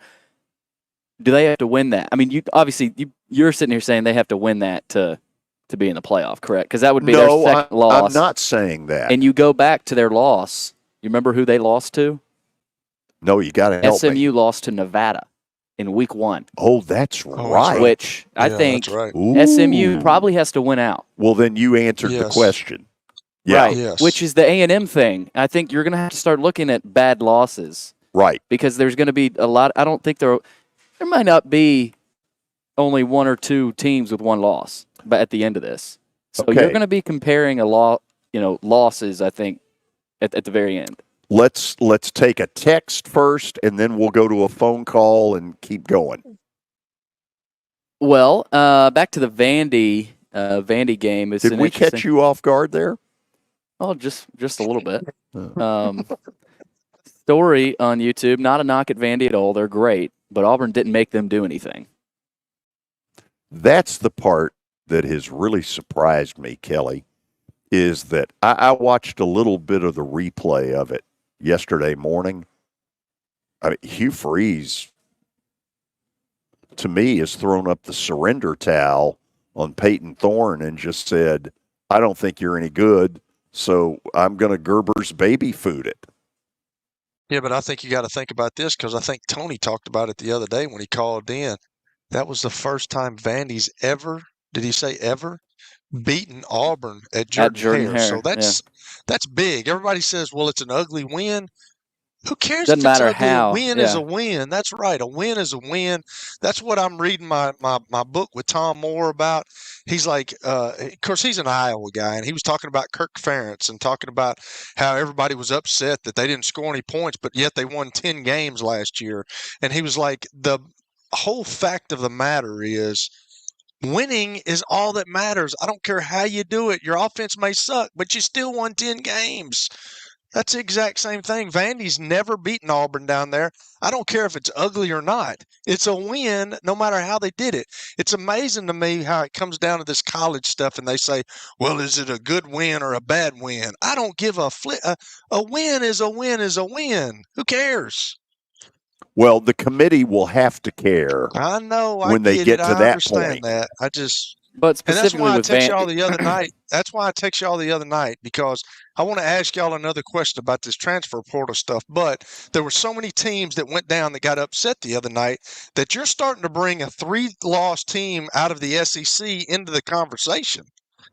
Do they have to win that? I mean, you're sitting here saying they have to win that to be in the playoff, correct? Because that would be their second loss. I'm not saying that. And you go back to their loss. You remember who they lost to? No, you got to help SMU me. lost to Nevada in week 1. Oh, that's right. Which I think SMU probably has to win out. Well, then you answered the question. Yeah. Right. Yes. Which is the A&M thing. I think you're going to have to start looking at bad losses. Right. Because there's going to be a lot. I don't think there might not be only 1 or 2 teams with 1 loss, but at the end of this. So you're going to be comparing losses, I think, at the very end. Let's take a text first, and then we'll go to a phone call and keep going. Well, back to the Vandy game. Did we catch you off guard there? Oh, just a little bit. Story on YouTube. Not a knock at Vandy at all. They're great, but Auburn didn't make them do anything. That's the part that has really surprised me, Kelly, is that I watched a little bit of the replay of it yesterday morning. I mean, Hugh Freeze, to me, has thrown up the surrender towel on Peyton Thorne and just said, I don't think you're any good, so I'm going to Gerber's baby food it. Yeah, but I think you got to think about this because I think Tony talked about it the other day when he called in. That was the first time Vandy's ever, did he say ever, beaten Auburn at Jordan-Hare. So that's big. Everybody says, well, it's an ugly win. Who cares Doesn't if it's matter ugly? how. A win is a win. That's right. A win is a win. That's what I'm reading my book with Tom Moore about. He's like, of course, he's an Iowa guy, and he was talking about Kirk Ferentz and talking about how everybody was upset that they didn't score any points, but yet they won 10 games last year. And he was like, the whole fact of the matter is winning is all that matters. I don't care how you do it. Your offense may suck, but you still won 10 games. That's the exact same thing. Vandy's never beaten Auburn down there. I don't care if it's ugly or not. It's a win no matter how they did it. It's amazing to me how it comes down to this college stuff and they say, well, is it a good win or a bad win? I don't give a flip. A win is a win is a win. Who cares? Well, the committee will have to care. I know. When they get to I that understand point. that. I just. But And that's specifically why I with text Van, y'all the other night. That's why I text y'all the other night, because I want to ask y'all another question about this transfer portal stuff. But there were so many teams that went down that got upset the other night that you're starting to bring a 3-loss team out of the SEC into the conversation.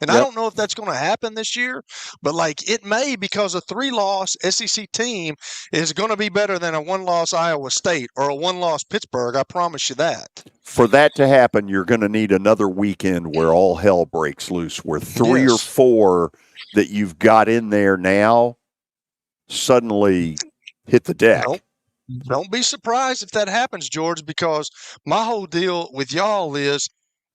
And I Yep. don't know if that's going to happen this year, but like it may, because a 3-loss SEC team is going to be better than a 1-loss Iowa State or a 1-loss Pittsburgh. I promise you that. For that to happen, you're going to need another weekend where all hell breaks loose, where 3 or 4 that you've got in there now suddenly hit the deck. Don't be surprised if that happens, George, because my whole deal with y'all is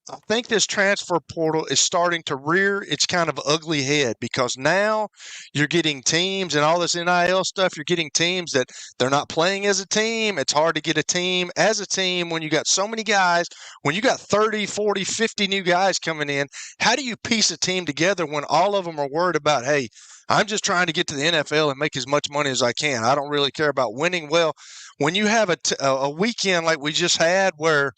I think this transfer portal is starting to rear its kind of ugly head, because now you're getting teams and all this NIL stuff. You're getting teams that they're not playing as a team. It's hard to get a team as a team when you got so many guys. When you got 30, 40, 50 new guys coming in, how do you piece a team together when all of them are worried about, hey, I'm just trying to get to the NFL and make as much money as I can. I don't really care about winning. Well, when you have a weekend like we just had where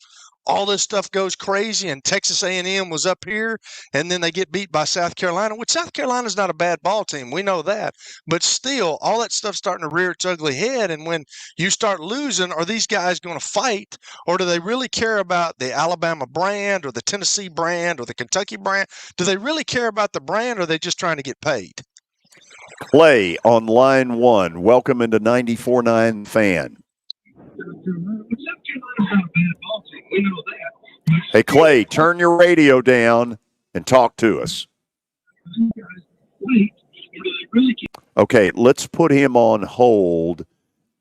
all this stuff goes crazy and Texas A&M was up here and then they get beat by South Carolina, which South Carolina's not a bad ball team. We know that. But still, all that stuff's starting to rear its ugly head. And when you start losing, are these guys going to fight, or do they really care about the Alabama brand or the Tennessee brand or the Kentucky brand? Do they really care about the brand, or are they just trying to get paid? Clay on line 1. Welcome into 94.9 Fan. Hey, Clay, turn your radio down and talk to us. Okay, let's put him on hold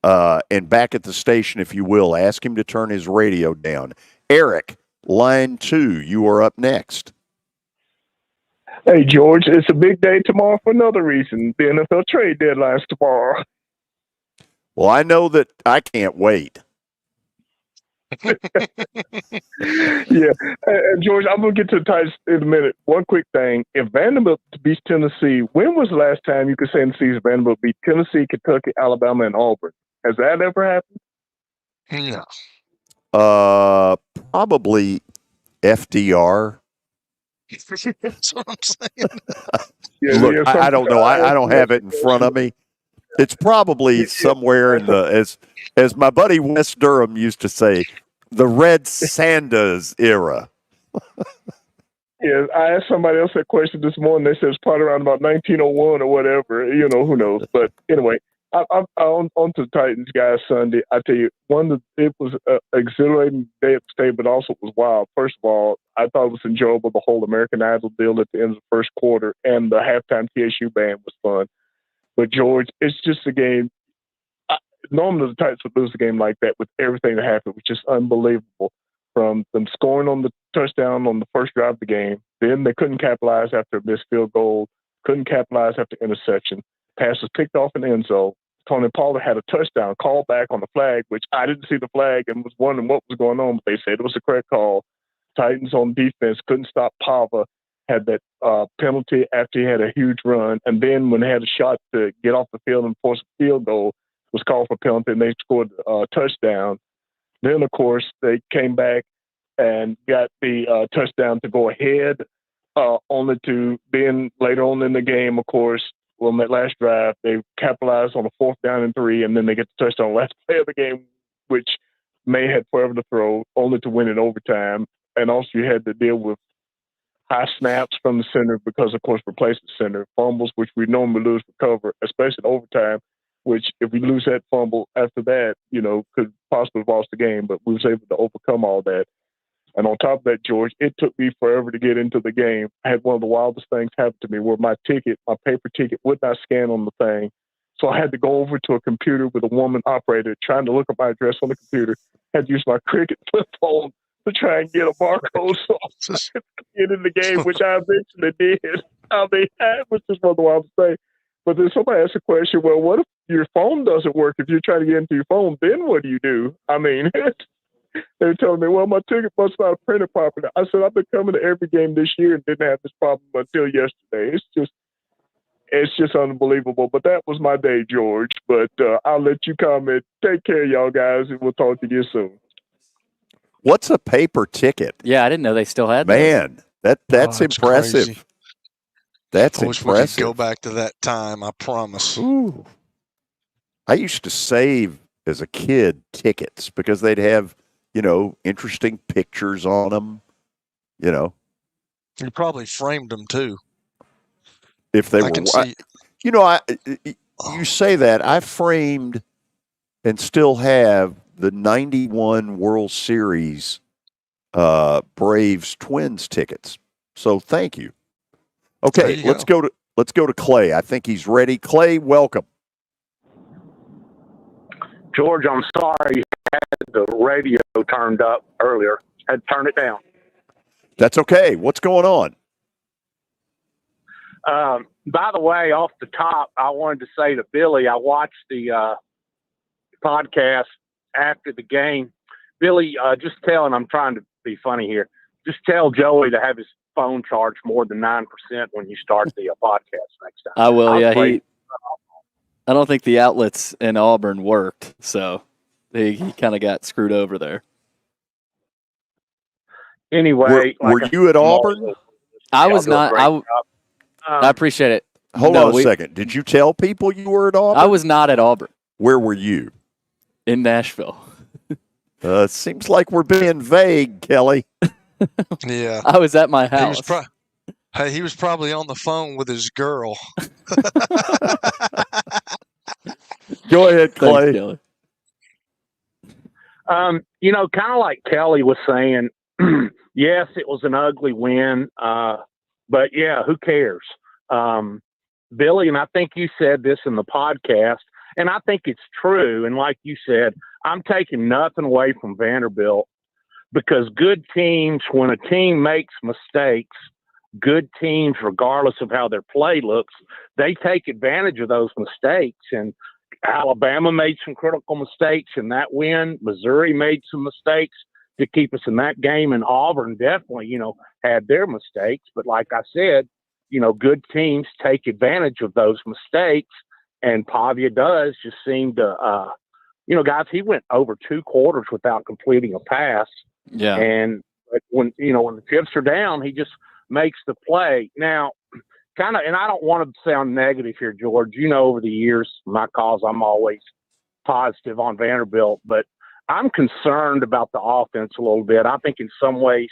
and back at the station, if you will. Ask him to turn his radio down. Eric, line 2, you are up next. Hey, George, it's a big day tomorrow for another reason. The NFL trade deadline's tomorrow. Well, I know that I can't wait. Yeah. George, I'm going to get to the Titans in a minute. One quick thing. If Vanderbilt beats Tennessee, when was the last time you could say in the season Vanderbilt beat Tennessee, Kentucky, Alabama, and Auburn? Has that ever happened? No. Probably FDR. That's what I'm saying. Look, I don't know. I don't have it in front of me. It's probably somewhere in the, as my buddy Wes Durham used to say, the Red Sanders era. Yeah, I asked somebody else that question this morning. They said it's probably around about 1901 or whatever. You know, who knows? But anyway, I'm on to the Titans guys Sunday. I tell you, it was an exhilarating day at the state, but also it was wild. First of all, I thought it was enjoyable, the whole American Idol deal at the end of the first quarter, and the halftime TSU band was fun. But, George, it's just a game. Normally the Titans would lose a game like that with everything that happened, which is unbelievable. From them scoring on the touchdown on the first drive of the game, then they couldn't capitalize after a missed field goal, couldn't capitalize after interception, pass was picked off in the end zone. Tony Pollard had a touchdown call back on the flag, which I didn't see the flag and was wondering what was going on, but they said it was a correct call. Titans on defense couldn't stop Pava, had that penalty after he had a huge run, and then when they had a shot to get off the field and force a field goal, was called for penalty, and they scored a touchdown. Then, of course, they came back and got the touchdown to go ahead, only to then later on in the game, of course, on that last drive, they capitalized on a 4th down and 3, and then they get the touchdown last play of the game, which May had forever to throw, only to win in overtime. And also you had to deal with high snaps from the center because, of course, replacement center, fumbles, which we normally lose, recover, especially in overtime, which if we lose that fumble after that, you know, could possibly have lost the game, but we was able to overcome all that. And on top of that, George, it took me forever to get into the game. I had one of the wildest things happen to me where my paper ticket would not scan on the thing. So I had to go over to a computer with a woman operator trying to look up my address on the computer. I had to use my Cricket flip phone to try and get a barcode so I could get in the game, which I eventually did. I mean, it was just one of the wildest things. But then somebody asked a question, well, what if your phone doesn't work? If you're trying to get into your phone, then what do you do? I mean, they were telling me, well, my ticket must not have printed properly. I said, I've been coming to every game this year and didn't have this problem until yesterday. It's just, It's just unbelievable. But that was my day, George. But I'll let you comment. Take care, y'all guys, and we'll talk to you soon. What's a paper ticket? Yeah, I didn't know they still had Man, that's that's impressive. crazy. That's I wish impressive. we could go back to that time. I promise. Ooh. I used to save as a kid tickets because they'd have, interesting pictures on them. You probably framed them too. If they I were, can see. you say that I framed and still have the '91 World Series Braves Twins tickets. So thank you. Okay, let's go to Clay. I think he's ready. Clay, welcome. George, I'm sorry you had the radio turned up earlier. I had to turn it down. That's okay. What's going on? By the way, off the top, I wanted to say to Billy, I watched the podcast after the game. Billy, just tell, and I'm trying to be funny here, just tell Joey to have his phone charged more than 9% when you start the podcast next time. I will, yeah. I don't think the outlets in Auburn worked, so he kind of got screwed over there. Anyway, were you at Auburn? I was not. I appreciate it. Hold on a second. Did you tell people you were at Auburn? I was not at Auburn. Where were you? In Nashville. Seems like we're being vague, Kelly. Yeah. I was at my house. He was probably on the phone with his girl. Go ahead, Clay. Thanks, Kelly. Kind of like Kelly was saying, yes, it was an ugly win, but yeah, who cares? Billy, and I think you said this in the podcast, and I think it's true. And like you said, I'm taking nothing away from Vanderbilt because good teams, when a team makes mistakes, good teams, regardless of how their play looks, they take advantage of those mistakes. And Alabama made some critical mistakes in that win. Missouri made some mistakes to keep us in that game. And Auburn definitely, had their mistakes. But like I said, good teams take advantage of those mistakes. And Pavia does just seem to, guys, he went over 2 quarters without completing a pass. Yeah. And when the chips are down, he just makes the play. Now, and I don't want to sound negative here, George. Over the years, my calls, I'm always positive on Vanderbilt, but I'm concerned about the offense a little bit. I think in some ways,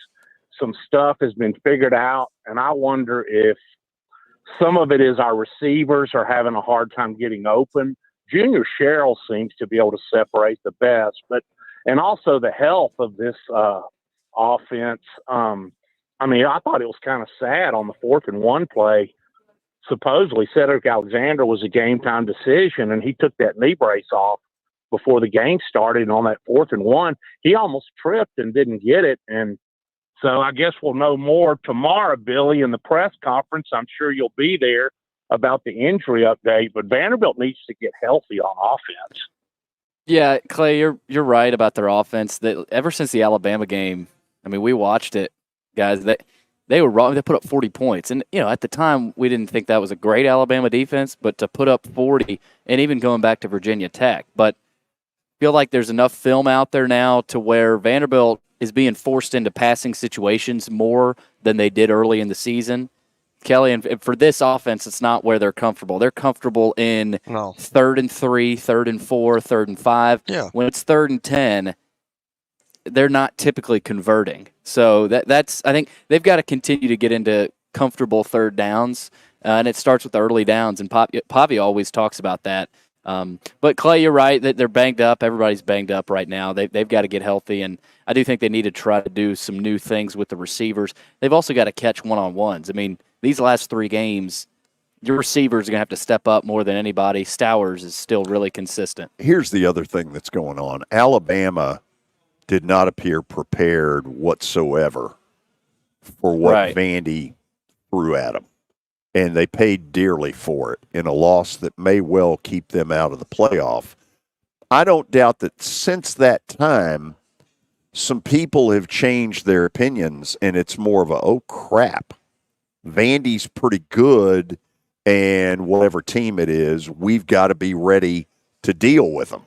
some stuff has been figured out, and I wonder if some of it is our receivers are having a hard time getting open. Junior Sherrill seems to be able to separate the best, and also the health of this offense. I thought it was kind of sad on the 4th and 1 play. Supposedly, Cedric Alexander was a game-time decision, and he took that knee brace off before the game started. And on that 4th and 1, he almost tripped and didn't get it. And so I guess we'll know more tomorrow, Billy, in the press conference. I'm sure you'll be there about the injury update. But Vanderbilt needs to get healthy on offense. Yeah, Clay, you're right about their offense. Ever since the Alabama game, we watched it, guys. They were wrong. They put up 40 points. And, at the time, we didn't think that was a great Alabama defense, but to put up 40, and even going back to Virginia Tech. But I feel like there's enough film out there now to where Vanderbilt is being forced into passing situations more than they did early in the season. Kelly, and for this offense, it's not where they're comfortable. They're comfortable in 3rd and 3, 3rd and 4, 3rd and 5. Yeah. When it's 3rd and 10, they're not typically converting. So that's I think they've got to continue to get into comfortable 3rd downs, and it starts with early downs, and Pavi always talks about that. But, Clay, you're right that they're banged up. Everybody's banged up right now. They've got to get healthy, and I do think they need to try to do some new things with the receivers. They've also got to catch one-on-ones. These last 3 games, your receivers are going to have to step up more than anybody. Stowers is still really consistent. Here's the other thing that's going on. Alabama did not appear prepared whatsoever for what Vandy threw at them. And they paid dearly for it in a loss that may well keep them out of the playoff. I don't doubt that since that time, some people have changed their opinions, and it's more of oh, crap. Vandy's pretty good, and whatever team it is, we've got to be ready to deal with them.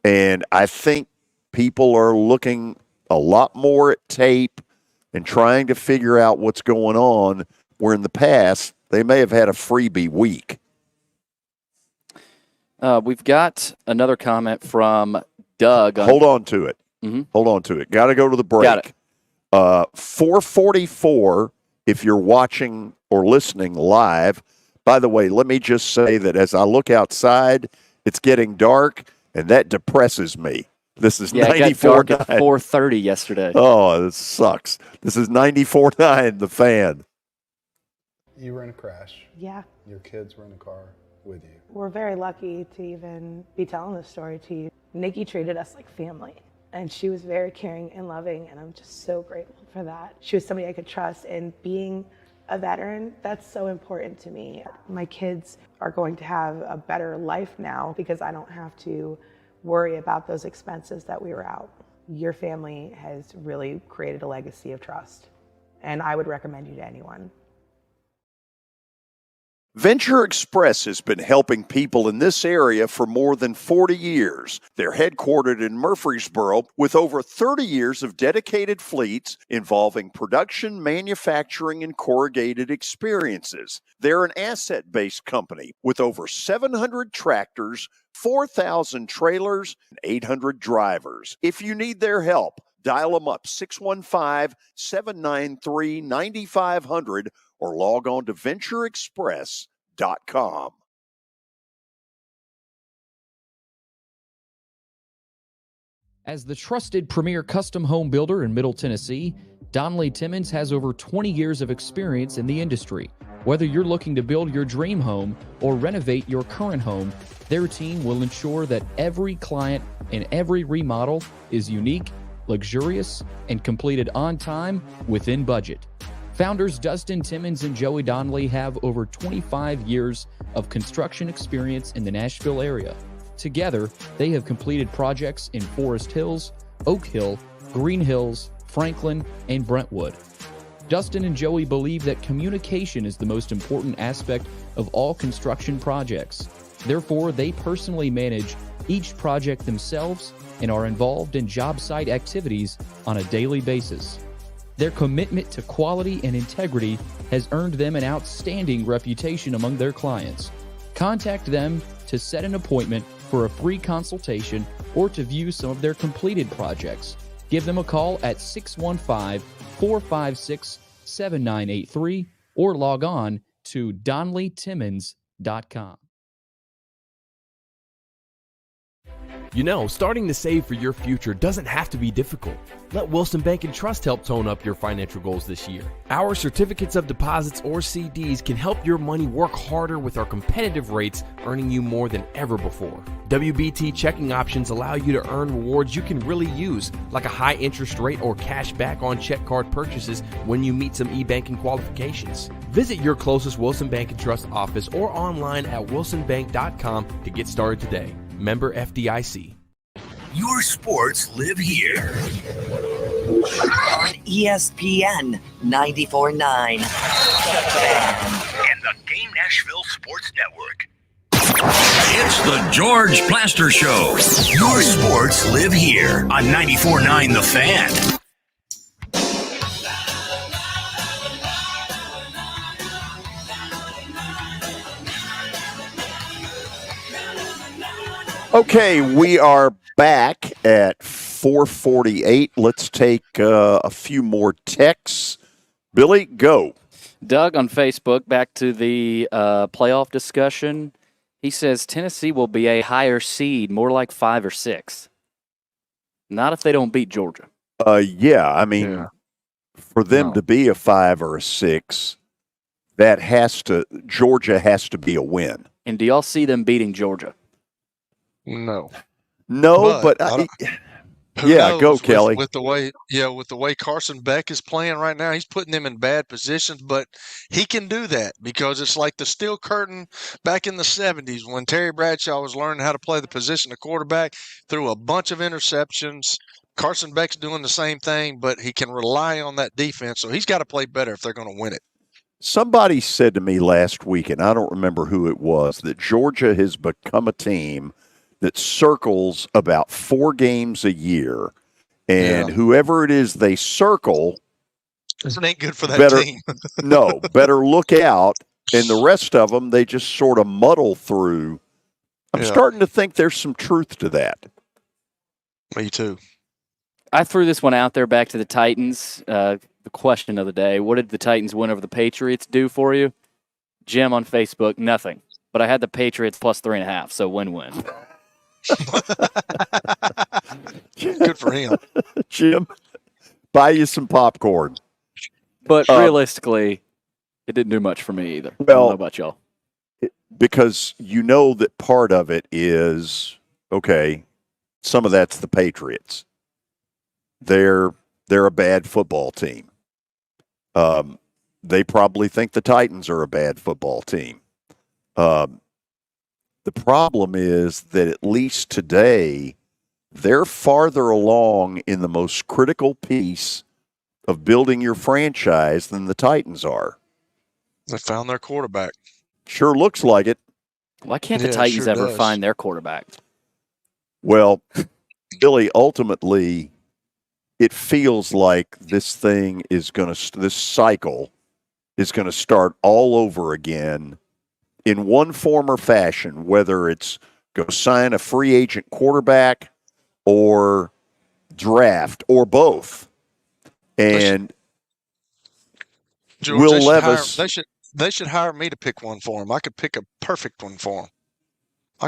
And I think people are looking a lot more at tape and trying to figure out what's going on, where in the past they may have had a freebie week. We've got another comment from Doug. Hold on to it. Mm-hmm. Hold on to it. Got to go to the break. Got it. 4:44 if you're watching or listening live. By the way, let me just say that as I look outside, it's getting dark, and that depresses me. This is 94.9. It got dark at 4:30 yesterday. Oh, this sucks. This is 94.9, The Fan. You were in a crash. Yeah. Your kids were in the car with you. We're very lucky to even be telling this story to you. Nikki treated us like family, and she was very caring and loving, and I'm just so grateful for that. She was somebody I could trust, and being a veteran, that's so important to me. My kids are going to have a better life now because I don't have to worry about those expenses that we were out. Your family has really created a legacy of trust, and I would recommend you to anyone. Venture Express has been helping people in this area for more than 40 years. They're headquartered in Murfreesboro with over 30 years of dedicated fleets involving production, manufacturing, and corrugated experiences. They're an asset-based company with over 700 tractors, 4,000 trailers, and 800 drivers. If you need their help, dial them up 615-793-9500 or log on to ventureexpress.com. As the trusted premier custom home builder in Middle Tennessee, Donnelly Timmons has over 20 years of experience in the industry. Whether you're looking to build your dream home or renovate your current home, their team will ensure that every client and every remodel is unique, luxurious, and completed on time within budget. Founders Dustin Timmons and Joey Donnelly have over 25 years of construction experience in the Nashville area. Together, they have completed projects in Forest Hills, Oak Hill, Green Hills, Franklin, and Brentwood. Dustin and Joey believe that communication is the most important aspect of all construction projects. Therefore, they personally manage each project themselves and are involved in job site activities on a daily basis. Their commitment to quality and integrity has earned them an outstanding reputation among their clients. Contact them to set an appointment for a free consultation or to view some of their completed projects. Give them a call at 615-456-7983 or log on to DonnellyTimmons.com. You know, starting to save for your future doesn't have to be difficult. Let Wilson Bank and Trust help tone up your financial goals this year. Our certificates of deposits or CDs can help your money work harder with our competitive rates, earning you more than ever before. WBT checking options allow you to earn rewards you can really use, like a high interest rate or cash back on check card purchases when you meet some e-banking qualifications. Visit your closest Wilson Bank and Trust office or online at wilsonbank.com to get started today. Member FDIC. Your sports live here. On ESPN 94.9. And the Game Nashville Sports Network. It's the George Plaster Show. Your sports live here on 94.9 The Fan. Okay, we are back at 4:48. Let's take a few more texts. Billy, go. Doug on Facebook, back to the playoff discussion. He says Tennessee will be a higher seed, more like 5 or 6. Not if they don't beat Georgia. Yeah, I mean, for them to be a 5 or a 6, Georgia has to be a win. And do y'all see them beating Georgia? No, but yeah, go Kelly. With the way Carson Beck is playing right now, he's putting them in bad positions. But he can do that because it's like the steel curtain back in the 70s when Terry Bradshaw was learning how to play the position of quarterback, threw a bunch of interceptions. Carson Beck's doing the same thing, but he can rely on that defense. So he's got to play better if they're going to win it. Somebody said to me last week, and I don't remember who it was, that Georgia has become a team that circles about 4 games a year, and whoever it is they circle, it ain't good for that team. better look out, and the rest of them they just sort of muddle through. I'm starting to think there's some truth to that. Me too. I threw this one out there back to the Titans. The question of the day: what did the Titans win over the Patriots do for you? Jim on Facebook, nothing. But I had the Patriots plus 3.5, so win-win. Good for him. Jim, buy you some popcorn. But realistically, it didn't do much for me either. Well, I don't know about y'all. Because you know that part of it is, okay, some of that's the Patriots. They're a bad football team. They probably think the Titans are a bad football team. The problem is that at least today, they're farther along in the most critical piece of building your franchise than the Titans are. They found their quarterback. Sure looks like it. Why can't the Titans ever find their quarterback? Well, Billy, ultimately, it feels like this thing is this cycle is going to start all over again in one form or fashion, whether it's go sign a free agent quarterback or draft or both. And George, Will Levis. They should hire me to pick one for him. I could pick a perfect one for him.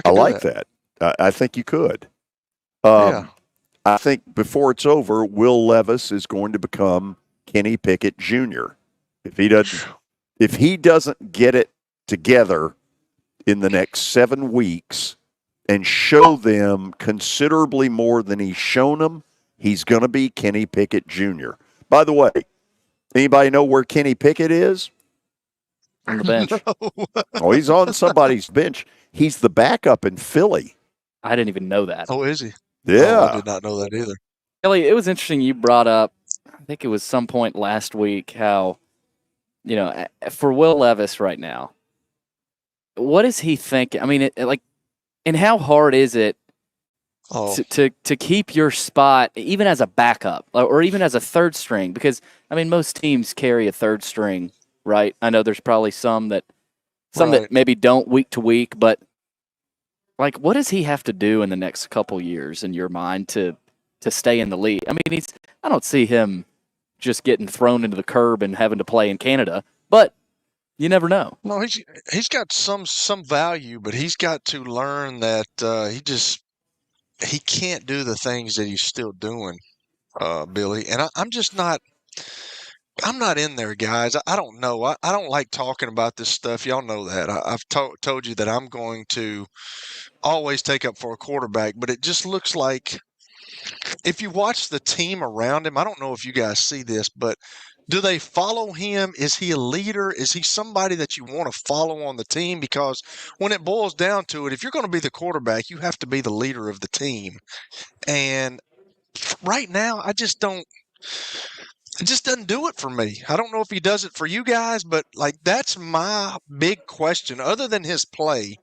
I like that. I think you could. I think before it's over, Will Levis is going to become Kenny Pickett Jr. If he doesn't get it together in the next 7 weeks and show them considerably more than he's shown them, he's going to be Kenny Pickett Jr. By the way, anybody know where Kenny Pickett is? On the bench. Oh, he's on somebody's bench. He's the backup in Philly. I didn't even know that. Oh, is he? Yeah. Oh, I did not know that either. Kelly, it was interesting you brought up, I think it was some point last week, how, for Will Levis right now, what is he thinking? I mean, and how hard is it to keep your spot even as a backup or even as a third string? Because, I mean, most teams carry a third string, right? I know there's probably some that maybe don't week to week, but what does he have to do in the next couple years in your mind to stay in the league? I mean, I don't see him just getting thrown into the curb and having to play in Canada, but you never know. No, he's got some value, but he's got to learn that he can't do the things that he's still doing, Billy. And I'm not in there, guys. I don't know. I don't like talking about this stuff. Y'all know that. I've told you that I'm going to always take up for a quarterback, but it just looks like if you watch the team around him, I don't know if you guys see this, but do they follow him? Is he a leader? Is he somebody that you want to follow on the team? Because when it boils down to it, if you're going to be the quarterback, you have to be the leader of the team. And right now, it just doesn't do it for me. I don't know if he does it for you guys, but that's my big question. Other than his play,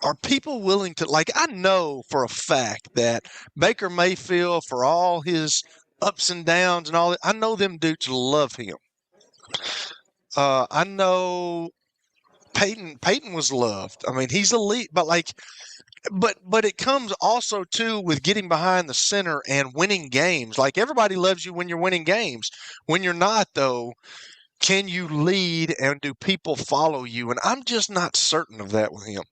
are people willing to I know for a fact that Baker Mayfield, for all his ups and downs and all that, I know them dudes love him. I know Peyton was loved. I mean, he's elite, but but it comes also too with getting behind the center and winning games. Everybody loves you when you're winning games. When you're not, though, can you lead and do people follow you? And I'm just not certain of that with him.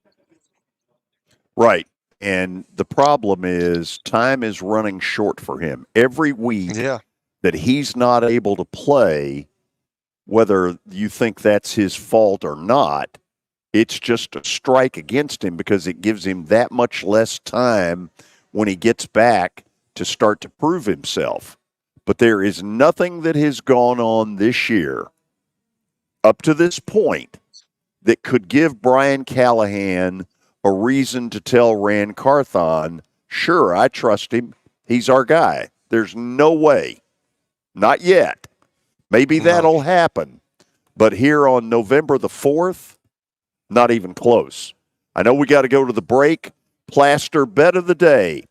Right. And the problem is time is running short for him. Every week that he's not able to play, whether you think that's his fault or not, it's just a strike against him because it gives him that much less time when he gets back to start to prove himself. But there is nothing that has gone on this year up to this point that could give Brian Callahan a reason to tell Rand Carthon, sure, I trust him. He's our guy. There's no way. Not yet. Maybe that'll happen. But here on November the 4th, not even close. I know we got to go to the break. Plaster bet of the day,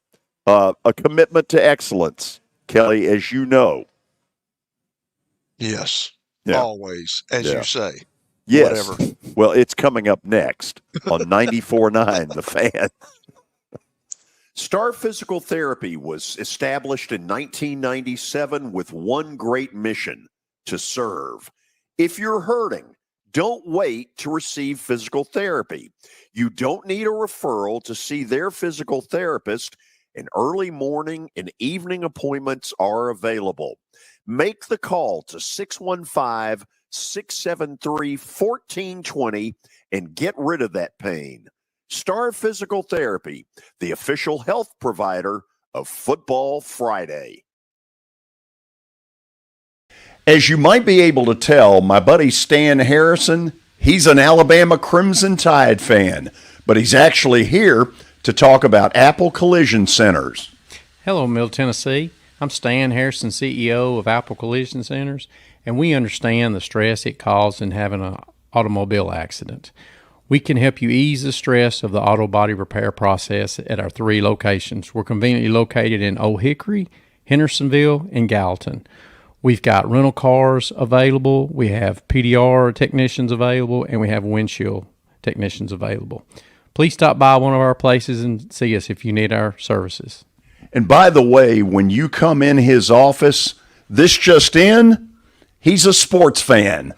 a commitment to excellence, Kelly, as you know. Yes, Yeah. always, as you say. Yes. Whatever. Well, it's coming up next on 94.9 The Fan. Star Physical Therapy was established in 1997 with one great mission: to serve. If you're hurting, don't wait to receive physical therapy. You don't need a referral to see their physical therapist, and early morning and evening appointments are available. Make the call to 615-673-1420 and get rid of that pain. Star Physical Therapy, the official health provider of Football Friday. As you might be able to tell, my buddy Stan Harrison, he's an Alabama Crimson Tide fan, but he's actually here to talk about Apple Collision Centers. Hello, Middle Tennessee. I'm Stan Harrison, CEO of Apple Collision Centers, and we understand the stress it causes in having an automobile accident. We can help you ease the stress of the auto body repair process at our 3 locations. We're conveniently located in Old Hickory, Hendersonville, and Gallatin. We've got rental cars available, we have PDR technicians available, and we have windshield technicians available. Please stop by one of our places and see us if you need our services. And by the way, when you come in his office, this just in, he's a sports fan.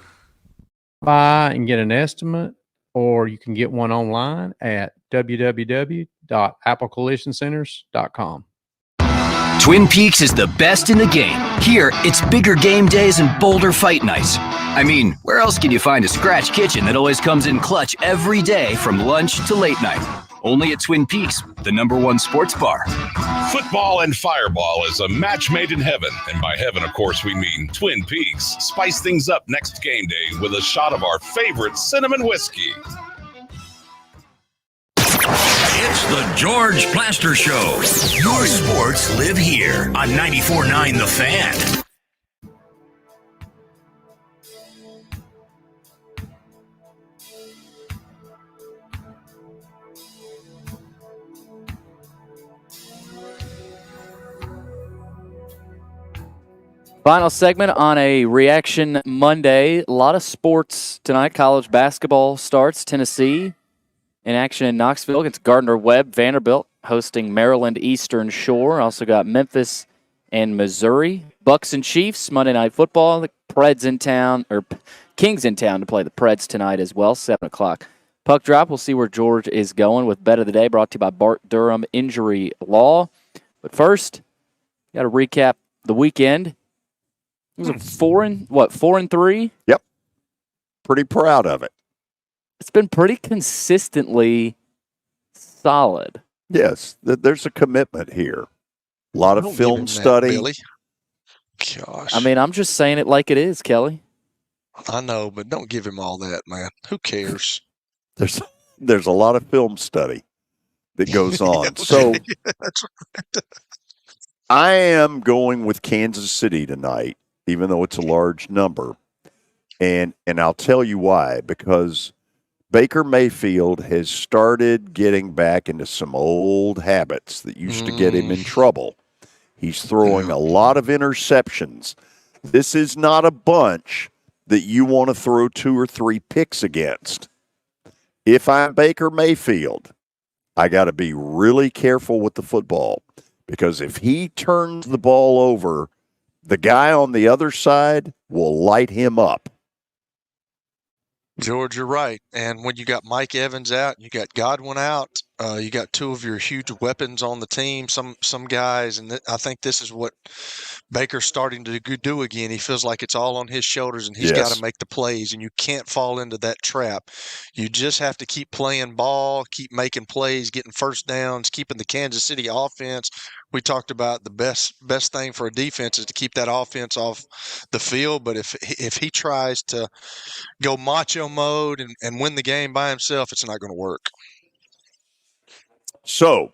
By and get an estimate, or you can get one online at www.applecollisioncenters.com. Twin Peaks is the best in the game. Here, it's bigger game days and bolder fight nights. I mean, where else can you find a scratch kitchen that always comes in clutch every day from lunch to late night? Only at Twin Peaks, the #1 sports bar. Football and Fireball is a match made in heaven. And by heaven, of course, we mean Twin Peaks. Spice things up next game day with a shot of our favorite cinnamon whiskey. It's the George Plaster Show. Your sports live here on 94.9 The Fan. Final segment on a Reaction Monday. A lot of sports tonight. College basketball starts. Tennessee in action in Knoxville against Gardner-Webb. Vanderbilt hosting Maryland Eastern Shore. Also got Memphis and Missouri. Bucks and Chiefs, Monday Night Football. The Preds in town, or Kings in town to play the Preds tonight as well, 7 o'clock. Puck drop. We'll see where George is going with Bet of the Day, brought to you by Bart Durham Injury Law. But first, got to recap the weekend. It was a 4-3? Yep. Pretty proud of it. It's been pretty consistently solid. Yes, there's a commitment here. A lot of film study. Billy. Gosh. I mean, I'm just saying it like it is, Kelly. I know, but don't give him all that, man. Who cares? There's a lot of film study that goes on. So That's right. I am going with Kansas City tonight, even though it's a large number. And I'll tell you why. Because Baker Mayfield has started getting back into some old habits that used to get him in trouble. He's throwing a lot of interceptions. This is not a bunch that you want to throw 2 or 3 picks against. If I'm Baker Mayfield, I got to be really careful with the football, because if he turns the ball over, the guy on the other side will light him up. George, you're right. And when you got Mike Evans out, you got Godwin out, you got 2 of your huge weapons on the team, some guys, and I think this is what Baker's starting to do again. He feels like it's all on his shoulders, and he's got to make the plays, and you can't fall into that trap. You just have to keep playing ball, keep making plays, getting first downs, keeping the Kansas City offense. We talked about the best thing for a defense is to keep that offense off the field, but if he tries to go macho mode and win the game by himself, it's not going to work. So,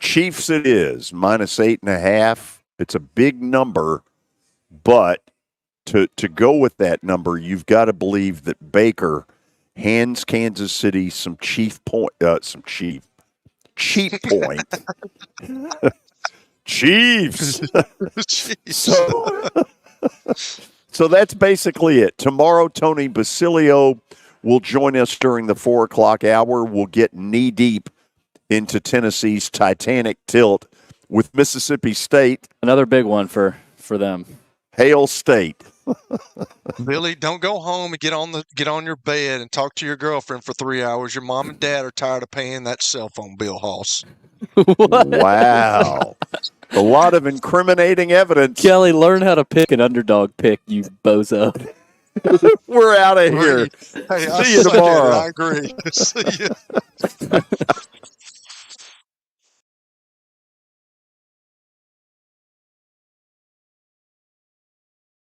Chiefs it is, -8.5. It's a big number, but to go with that number, you've got to believe that Baker hands Kansas City some cheap point. Chiefs. So that's basically it. Tomorrow, Tony Basilio will join us during the 4 o'clock hour. We'll get knee deep into Tennessee's Titanic tilt with Mississippi State. Another big one for them. Hail State. Billy, don't go home and get on your bed and talk to your girlfriend for 3 hours. Your mom and dad are tired of paying that cell phone bill, Hoss. Wow. A lot of incriminating evidence. Kelly, learn how to pick an underdog pick, you bozo. We're out of here. Hey, See you tomorrow. I agree. See you.